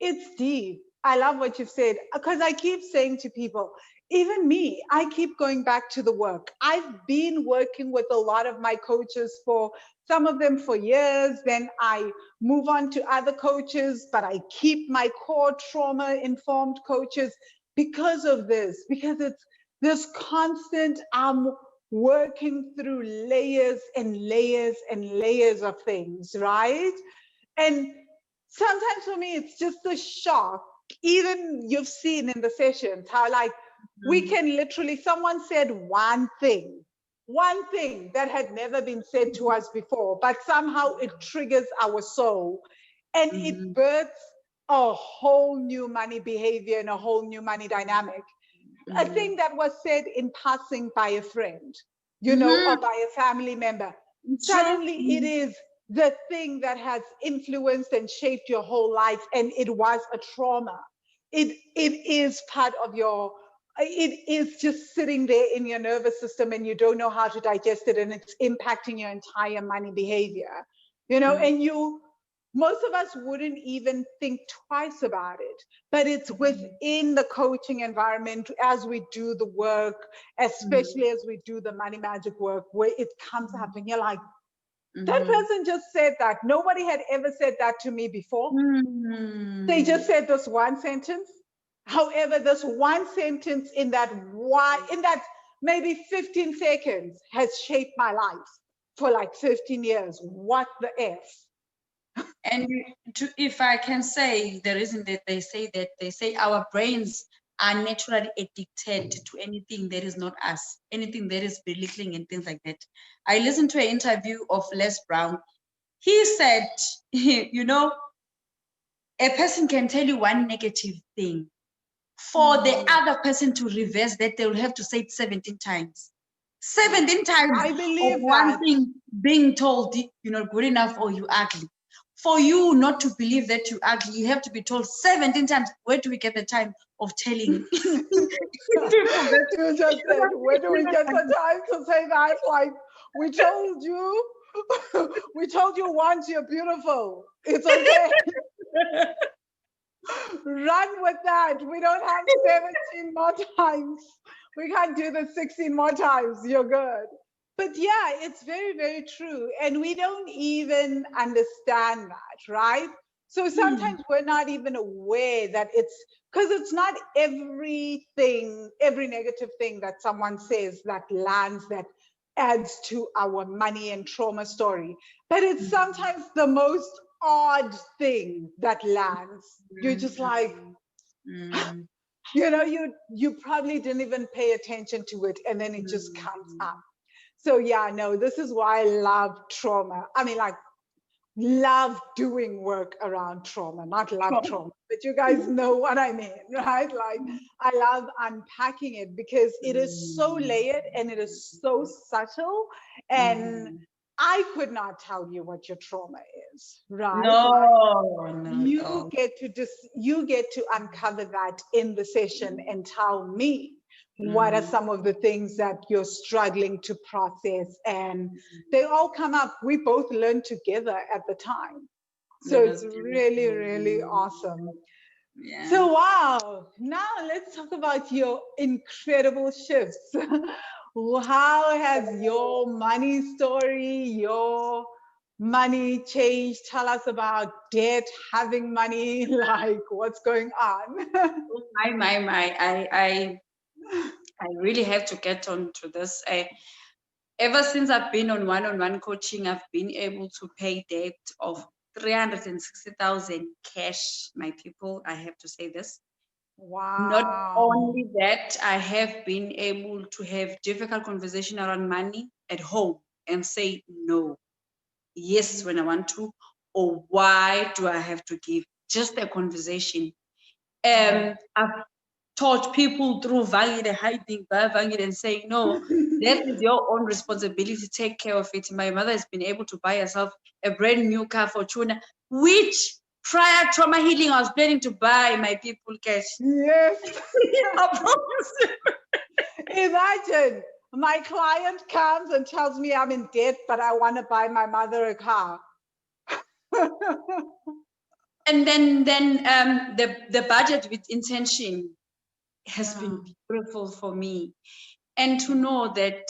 it's deep. I love what you've said, because I keep saying to people, even me, I keep going back to the work. I've been working with a lot of my coaches, for some of them for years, then I move on to other coaches, but I keep my core trauma-informed coaches because of this, because it's this constant working through layers and layers and layers of things, right? And sometimes for me, it's just a shock. Even you've seen in the sessions how like we can literally, someone said one thing one thing that had never been said to us before, but somehow it triggers our soul and it births a whole new money behavior and a whole new money dynamic. A thing that was said in passing by a friend, you know, or by a family member. Suddenly it is the thing that has influenced and shaped your whole life, and it was a trauma. It is part of your, it is just sitting there in your nervous system and you don't know how to digest it, and it's impacting your entire money behavior, you know, and most of us wouldn't even think twice about it, but it's within the coaching environment as we do the work, especially as we do the money magic work, where it comes up and you're like, that person just said that. Nobody had ever said that to me before. They just said this one sentence. However, this one sentence in that maybe 15 seconds has shaped my life for like 15 years. What the F?
And if I can say, the reason that they say our brains are naturally addicted to anything that is not us, anything that is belittling and things like that. I listened to an interview of Les Brown. He said, you know, a person can tell you one negative thing. For the other person to reverse that, they will have to say it 17 times. 17 times
I believe
of one
that.
thing being told, you're not good enough or you're ugly. For you not to believe that you're ugly, you have to be told 17 times. Where do we get the time of telling people that?
You just said, where do we get the time to say that? Like, we told you, we told you once you're beautiful. It's okay. Run with that. We don't have 17 more times. We can't do the 16 more times. You're good. But yeah, it's very, very true. And we don't even understand that, right? So sometimes we're not even aware that because it's not everything, every negative thing that someone says that lands, that adds to our money and trauma story. But it's sometimes the most odd thing that lands. You're just like, you know, you probably didn't even pay attention to it, and then it just comes up. So yeah, no, this is why I love trauma. I mean, like, love doing work around trauma, not love trauma, but you guys know what I mean, right? Like, I love unpacking it because it is so layered and it is so subtle, and I could not tell you what your trauma is, right? You get to uncover that in the session and tell me what are some of the things that you're struggling to process, and they all come up. We both learn together at the time, so it's really, really awesome. Yeah. So wow, now let's talk about your incredible shifts. How has your money story, your money changed? Tell us about debt, having money, like what's going on?
I really have to get on to this. Ever since I've been on one-on-one coaching, I've been able to pay debt of 360,000 cash, my people. I have to say this.
Wow.
Not only that, I have been able to have difficult conversation around money at home and say no, yes when I want to, or why do I have to give? Just a conversation. I've taught people through Vangile, hiding by Vangile and saying, no, that is your own responsibility. Take care of it. My mother has been able to buy herself a brand new car for Tuna, which prior trauma healing I was planning to buy my people cash.
Yes. Imagine my client comes and tells me I'm in debt, but I want to buy my mother a car.
And then the budget with intention has been beautiful for me. And to know that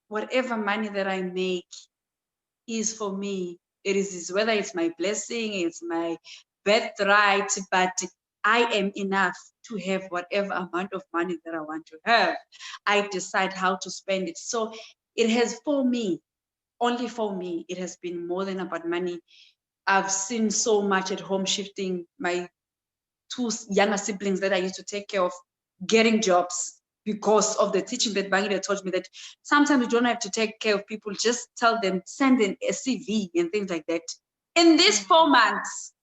whatever money that I make is for me. It is whether it's my blessing, it's my birthright, but I am enough to have whatever amount of money that I want to have. I decide how to spend it. So it has, for me, only for me, it has been more than about money. I've seen so much at home shifting. My two younger siblings that I used to take care of, getting jobs. because of the teaching that Bangile taught me, that sometimes you don't have to take care of people, just tell them, send in a CV and things like that. In these 4 months,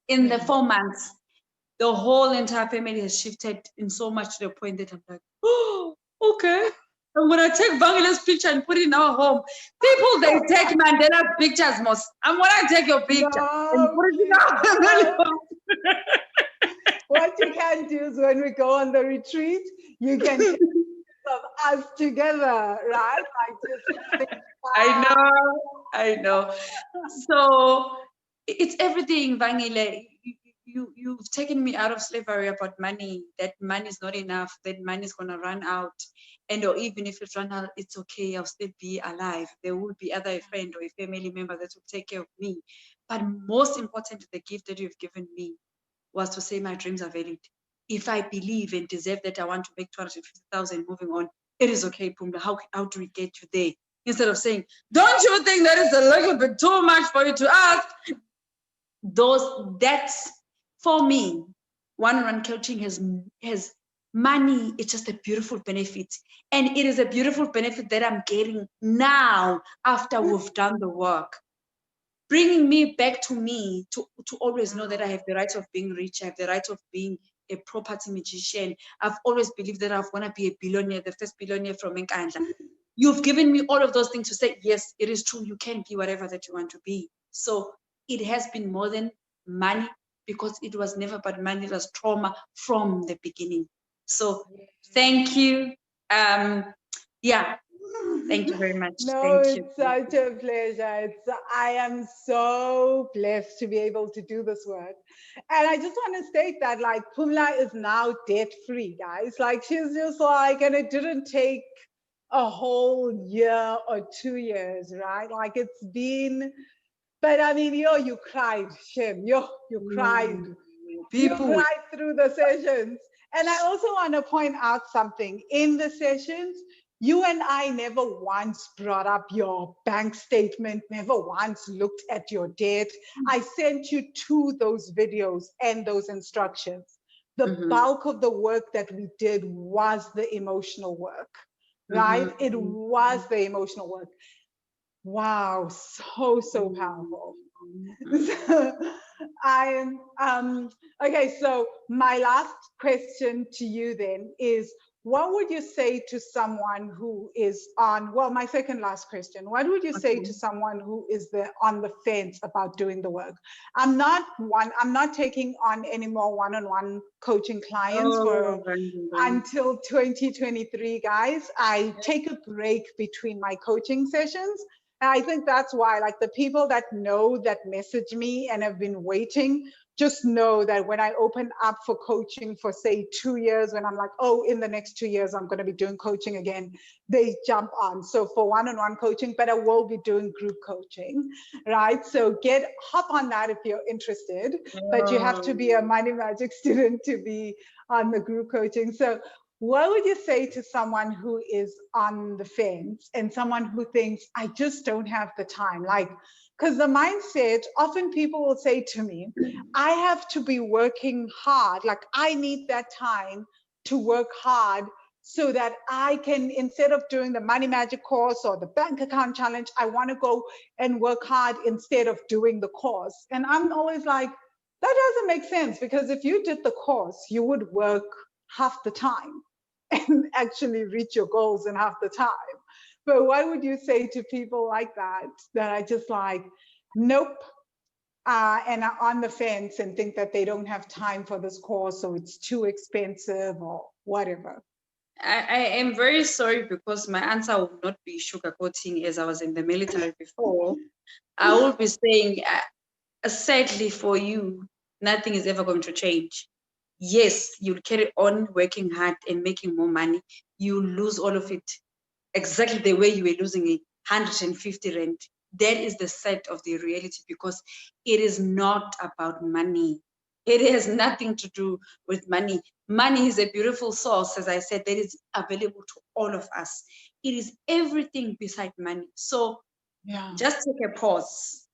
the 4 months, the whole entire family has shifted in so much to the point that I'm like, oh, okay. And when I take Bangile's picture and put it in our home, people, they take Mandela's pictures most. And when I take your picture and put it in our family home.
What you can do is when we go on the retreat, you can take pictures of us together, right? Like just
I know. So it's everything, Bangile. You've taken me out of slavery about money, that money is not enough, that money is going to run out. And or even if it runs out, it's okay, I'll still be alive. There will be either a friend or a family member that will take care of me. But most important, the gift that you've given me was to say my dreams are valid. If I believe and deserve that I want to make 250,000 moving on, it is okay, Phumla. How do we get you there? Instead of saying, don't you think that is a little bit too much for you to ask? That's for me. One-on-one coaching has money. It's just a beautiful benefit, and it is a beautiful benefit that I'm getting now after we've done the work, bringing me back to me to always know that I have the right of being rich. I have the right of being a property magician. I've always believed that I want to be a billionaire, the first billionaire from Nkandla. You've given me all of those things to say, yes, it is true. You can be whatever that you want to be. So it has been more than money, because it was never about money. It was trauma from the beginning. So thank you. Yeah. Thank you very much.
No,
Thank you.
it's such a pleasure. I am so blessed to be able to do this work. And I just want to state that, like, Phumla is now debt-free, guys. Like, she's just like, and it didn't take a whole year or 2 years, right? Like, it's been, but I mean, you cried, Shem. You cried. You cried through the sessions. And I also want to point out something. In the sessions, you and I never once brought up your bank statement, never once looked at your debt. I sent you to those videos and those instructions. The bulk of the work that we did was the emotional work, right? It was the emotional work. Wow, so powerful. Okay, so my last question to you then is, what would you say to someone who is on, well, my second last question, what would you say to someone who is on the fence about doing the work? I'm not taking on any more one-on-one coaching clients until 2023, guys. I take a break between my coaching sessions. And I think that's why, like, the people that know, that message me and have been waiting, just know that when I open up for coaching for, say, 2 years, when I'm like, oh, in the next 2 years, I'm going to be doing coaching again, they jump on. So for one-on-one coaching, but I will be doing group coaching, right? So hop on that if you're interested, but you have to be a Money Magic student to be on the group coaching. So what would you say to someone who is on the fence and someone who thinks, I just don't have the time? Like, because the mindset, often people will say to me, I have to be working hard. Like, I need that time to work hard so that I can, instead of doing the Money Magic course or the bank account challenge, I want to go and work hard instead of doing the course. And I'm always like, that doesn't make sense, because if you did the course, you would work half the time and actually reach your goals in half the time. But what would you say to people like that are just like, nope, and are on the fence and think that they don't have time for this course, or it's too expensive or whatever?
I am very sorry, because my answer will not be sugarcoating as I was in the military before. I will be saying, sadly for you, nothing is ever going to change. Yes, you'll carry on working hard and making more money. You lose all of it exactly the way you were losing it, 150 rand. That is the set of the reality, because it is not about money. It has nothing to do with money. Money is a beautiful source, as I said, that is available to all of us. It is everything beside money. So just take a pause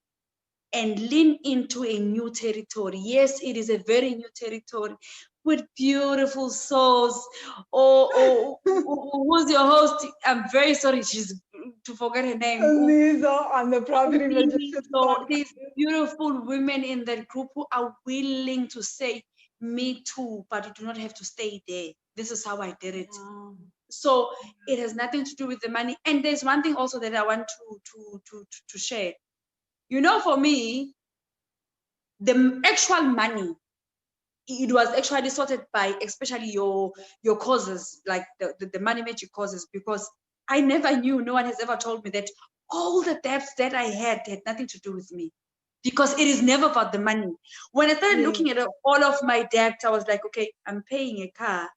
and lean into a new territory. Yes, it is a very new territory, with beautiful souls. Or who's your host? I'm very sorry, she's to forget her name.
Lisa on the Property Magicians
So
podcast.
these beautiful women in that group who are willing to say, me too, but you do not have to stay there. This is how I did it.
Wow.
So it has nothing to do with the money. And there's one thing also that I want to share. You know, for me, the actual money, it was actually sorted by especially your causes, like the money magic causes, because I never knew, no one has ever told me that all the debts that I had nothing to do with me, because it is never about the money. When I started looking at all of my debts, I was like, okay, I'm paying a car.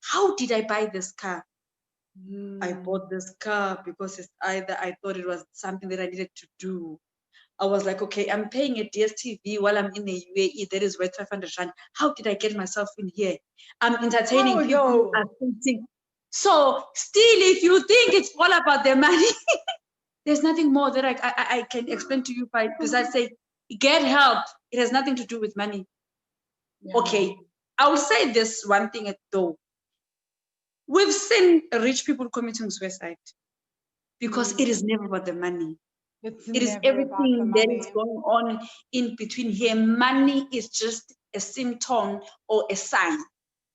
How did I buy this car? I bought this car because it's either I thought it was something that I needed to do. I was like, okay, I'm paying a DSTV while I'm in the UAE. That is worth 500 rand. How did I get myself in here? I'm entertaining people who are thinking. So still, if you think it's all about the money, there's nothing more that I can explain to you besides say, get help. It has nothing to do with money. Yeah. Okay, I will say this one thing though. We've seen rich people committing suicide because it is never about the money. It is everything that is going on in between here. Money is just a symptom or a sign.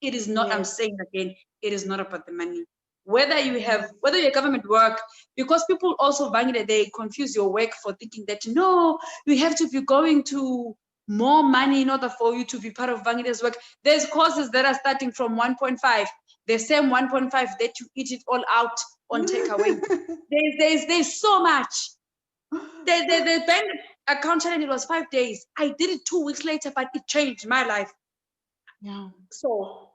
It is not, I'm saying again, it is not about the money. Whether your government work, because people also they confuse your work for thinking that no, you have to be going to more money in order for you to be part of Bangida's work. There's courses that are starting from 1.5. The same 1.5 that you eat it all out on takeaway. There's so much. The bank account challenge, it was 5 days. I did it 2 weeks later, but it changed my life.
Yeah.
So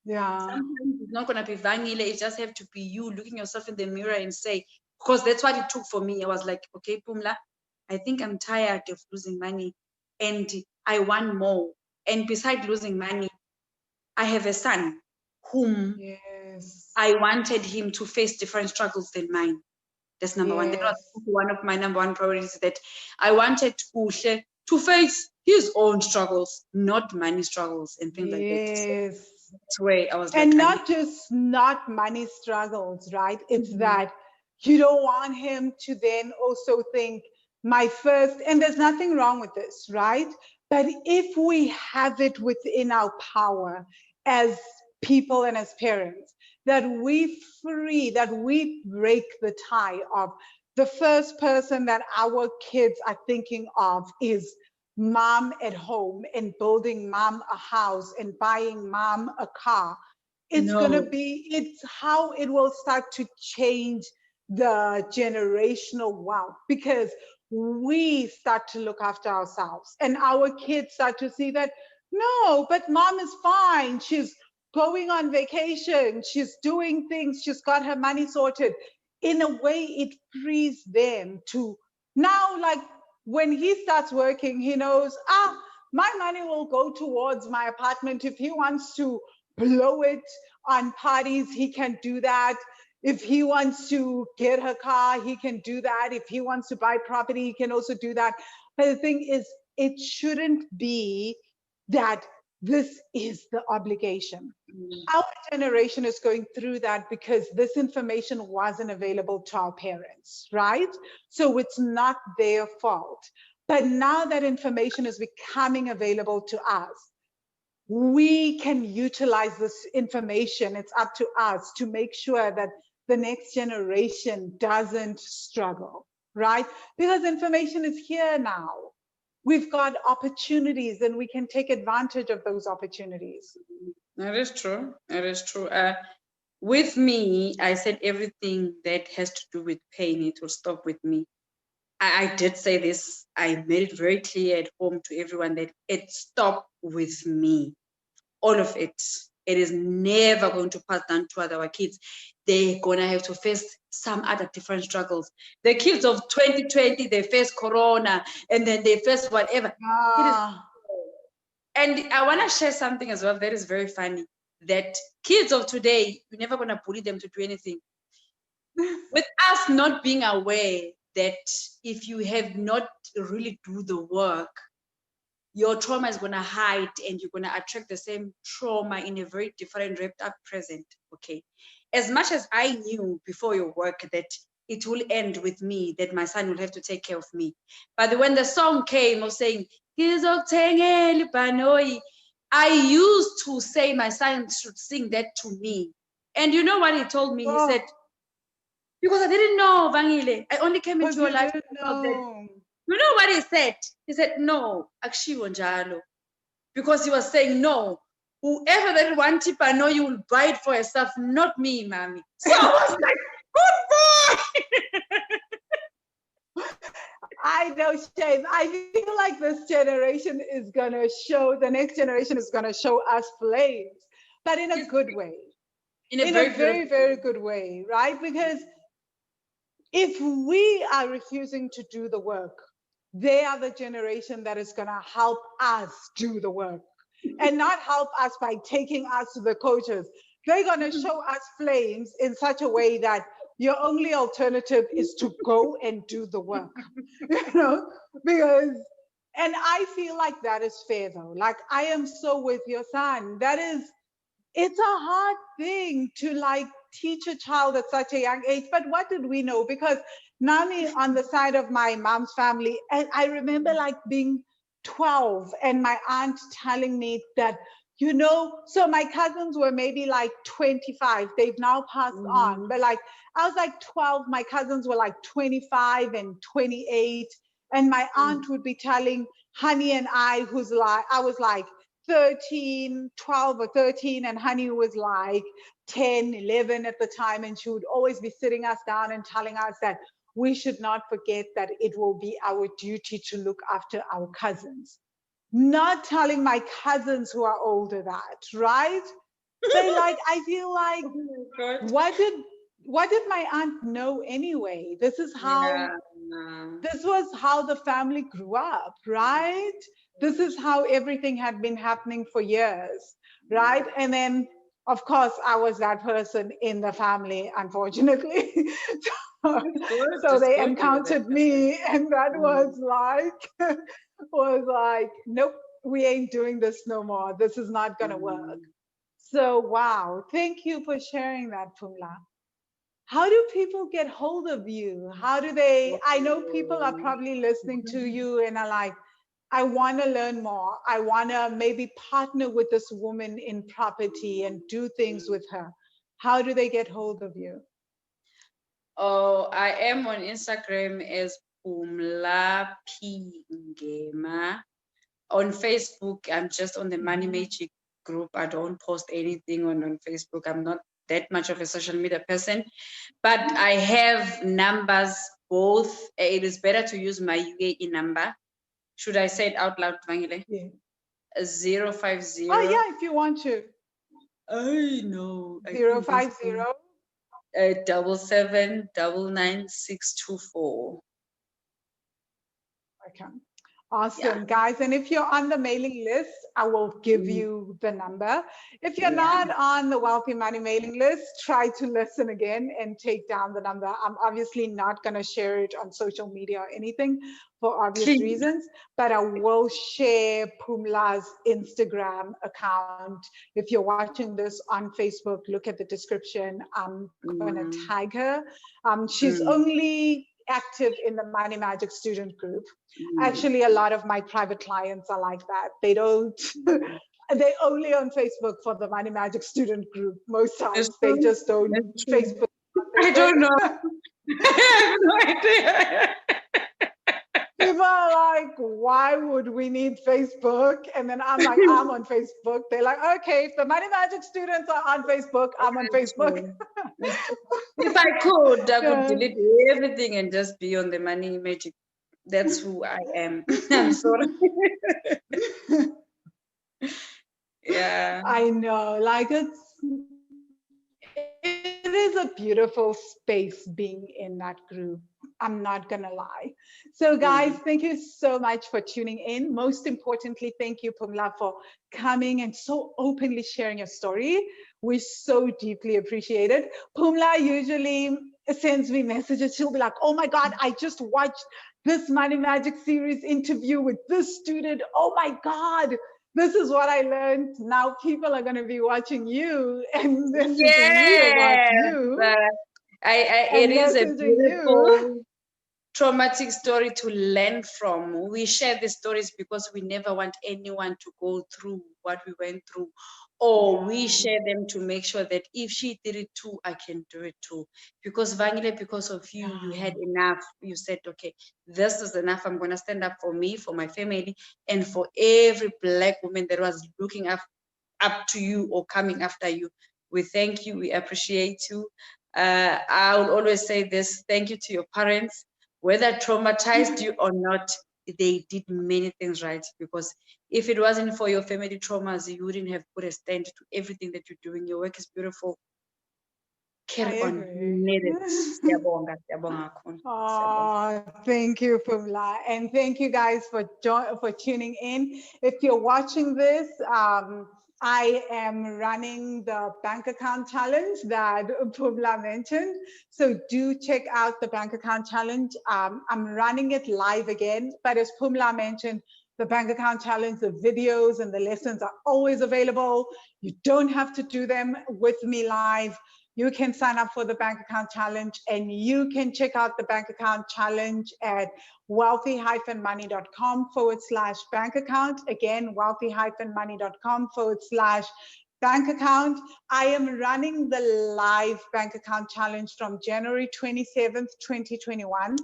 sometimes it's not gonna be vanilla. It just have to be you looking yourself in the mirror and say, because that's what it took for me. I was like, okay, Phumla, I think I'm tired of losing money and I want more. And besides losing money, I have a son whom I wanted him to face different struggles than mine. That's number one. That was one of my number one priorities, that I wanted Kuhle to face his own struggles, not money struggles and things like that. So that's where I was like,
and not just not money struggles, right? It's that you don't want him to then also think my first, and there's nothing wrong with this, right? But if we have it within our power as people and as parents, that we break the tie of the first person that our kids are thinking of is mom at home and building mom a house and buying mom a car. It's how it will start to change the generational wealth, because we start to look after ourselves and our kids start to see that, no, but mom is fine. She's going on vacation. She's doing things. She's got her money sorted. In a way, it frees them to now, like, when he starts working, he knows, my money will go towards my apartment. If he wants to blow it on parties, he can do that. If he wants to get a car, he can do that. If he wants to buy property, he can also do that. But the thing is, it shouldn't be that this is the obligation. Our generation is going through that because this information wasn't available to our parents, right? So it's not their fault. But now that information is becoming available to us, we can utilize this information. It's up to us to make sure that the next generation doesn't struggle, right? Because information is here now. We've got opportunities and we can take advantage of those opportunities.
That is true. That is true. With me, I said everything that has to do with pain, it will stop with me. I did say this. I made it very clear at home to everyone that it stopped with me. All of it. It is never going to pass down to our kids. They're going to have to face some other different struggles. The kids of 2020, they face Corona, and then they face whatever. And I want to share something as well that is very funny, that kids of today, you're never going to bully them to do anything. With us not being aware that if you have not really do the work, your trauma is going to hide and you're going to attract the same trauma in a very different wrapped up present. Okay. As much as I knew before your work that it will end with me, that my son will have to take care of me. But when the song came of saying, I used to say my son should sing that to me. And you know what he told me? He said, because I didn't know, Vangile. I only came into your life. You know what he said? He said, no, actually, because he was saying, no, whoever that wants to know, you will buy it for yourself, not me, mommy. So I was like, good
boy. I know, Shane. I feel like this generation is going to show, the next generation is going to show us flames, but in a good way. In a very, very good way, right? Because if we are refusing to do the work, they are the generation that is going to help us do the work and not help us by taking us to the coaches. They're going to show us flames in such a way that your only alternative is to go and do the work, you know, because, and I feel like that is fair though. Like I am so with your son. That is, it's a hard thing to like teach a child at such a young age. But what did we know? Because Nani on the side of my mom's family, and I remember like being 12 and my aunt telling me that, you know, so my cousins were maybe like 25. They've now passed on. But like, I was like 12. My cousins were like 25 and 28. And my aunt would be telling Honey and I, who's like, I was like 13, 12 or 13, and Honey was like 10, 11 at the time. And she would always be sitting us down and telling us that we should not forget that it will be our duty to look after our cousins. Not telling my cousins who are older that, right? But like, I feel like, what did my aunt know anyway? This is how, this was how the family grew up, right? This is how everything had been happening for years, right? And then, of course, I was that person in the family, unfortunately. So they encountered me, and that was like, nope, we ain't doing this no more. This is not going to work. So, wow. Thank you for sharing that, Phumla. How do people get hold of you? How do they, I know people are probably listening to you and are like, I want to learn more. I want to maybe partner with this woman in property and do things with her. How do they get hold of you?
Oh, I am on Instagram as Phumla Ngema. On Facebook, I'm just on the Money Magic group. I don't post anything on Facebook. I'm not that much of a social media person, but I have numbers both. It is better to use my UAE number. Should I say it out loud, Vangile?
Yeah.
050.
Oh yeah, if you want to.
I know.
050.
77999624.
Okay. Awesome, guys. And if you're on the mailing list, I will give you the number. If you're not on the Wealthy Money mailing list, try to listen again and take down the number. I'm obviously not going to share it on social media or anything for obvious reasons, but I will share Phumla's Instagram account. If you're watching this on Facebook, look at the description. I'm going to tag her. She's only active in the Money Magic student group. Actually, a lot of my private clients are like that. They don't, they're only on Facebook for the Money Magic student group. Most times they just don't Facebook.
I don't know. I have no idea.
People are like, why would we need Facebook? And then I'm like, I'm on Facebook. They're like, okay, if the Money Magic students are on Facebook, I'm on Facebook.
If I could delete everything and just be on the Money Magic. That's who I am. I'm sorry. Yeah.
I know, like it is a beautiful space being in that group. I'm not going to lie. So guys, thank you so much for tuning in. Most importantly, thank you, Phumla, for coming and so openly sharing your story. We so deeply appreciate it. Phumla usually sends me messages. She'll be like, oh my God, I just watched this Money Magic series interview with this student. Oh my God, this is what I learned. Now people are going to be watching you and messaging me about you.
It is a beautiful traumatic story to learn from. We share these stories because we never want anyone to go through what we went through, or we share them to make sure that if she did it too, I can do it too. Because Vangile, because of you, you had enough. You said, okay, this is enough. I'm going to stand up for me, for my family, and for every Black woman that was looking up to you or coming after you. We thank you. We appreciate you. I will always say this, thank you to your parents. Whether traumatized you or not, they did many things right, because if it wasn't for your family traumas, you wouldn't have put a stand to everything that you're doing. Your work is beautiful. Carry on. Need it.
Oh, thank you, Phumla. And thank you guys for tuning in. If you're watching this, I am running the bank account challenge that Phumla mentioned. So do check out the bank account challenge. I'm running it live again, but as Phumla mentioned, the bank account challenge, the videos and the lessons are always available. You don't have to do them with me live. You can sign up for the bank account challenge, and you can check out the bank account challenge at wealthy-money.com/bank account. Again, wealthy-money.com/bank account. I am running the live bank account challenge from January 27th, 2021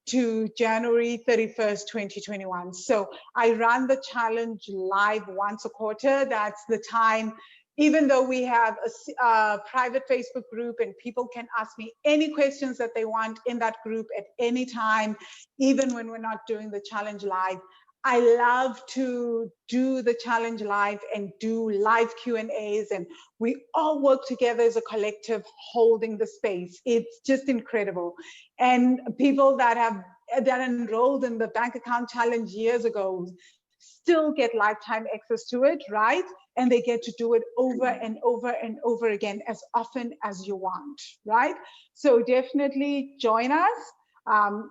to January 31st, 2021. So I run the challenge live once a quarter. That's the time. Even though we have a private Facebook group and people can ask me any questions that they want in that group at any time, even when we're not doing the challenge live, I love to do the challenge live and do live Q&As, and we all work together as a collective holding the space. It's just incredible. And people that enrolled in the bank account challenge years ago still get lifetime access to it, right? And they get to do it over and over and over again as often as you want, right? So definitely join us,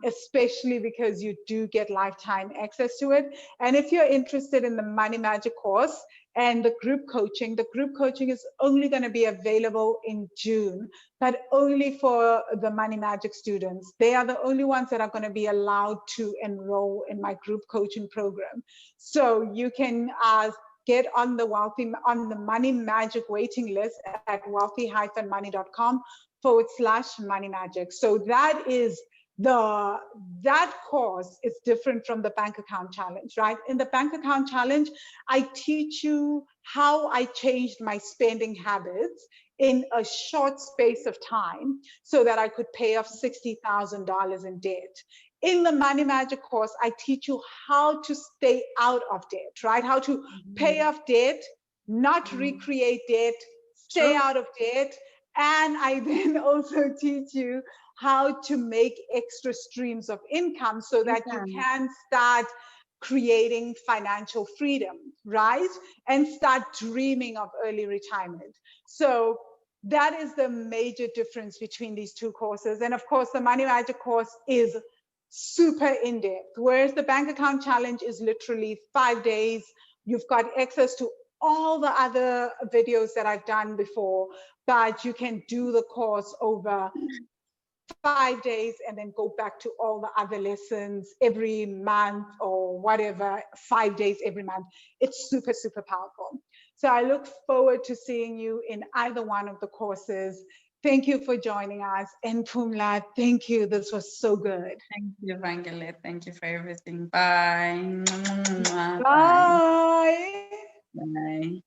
especially because you do get lifetime access to it. And if you're interested in the Money Magic course and the group coaching is only going to be available in June, but only for the Money Magic students. They are the only ones that are going to be allowed to enroll in my group coaching program. So you can get on the Money Magic waiting list at wealthy-money.com/Money Magic. So that course is different from the bank account challenge, right? In the bank account challenge, I teach you how I changed my spending habits in a short space of time so that I could pay off $60,000 in debt. In the Money Magic course, I teach you how to stay out of debt, right? How to pay off debt, not recreate debt, stay out of debt. And I then also teach you how to make extra streams of income so that you can start creating financial freedom, right? And start dreaming of early retirement. So that is the major difference between these two courses. And of course, the Money Magic course is super in-depth, whereas the bank account challenge is literally 5 days. You've got access to all the other videos that I've done before, but you can do the course over 5 days and then go back to all the other lessons every month or whatever, 5 days every month. It's super, super powerful. So I look forward to seeing you in either one of the courses. Thank you for joining us. And Phumla, thank you. This was so good.
Thank you, Vangile. Thank you for everything. Bye.
Bye.
Bye.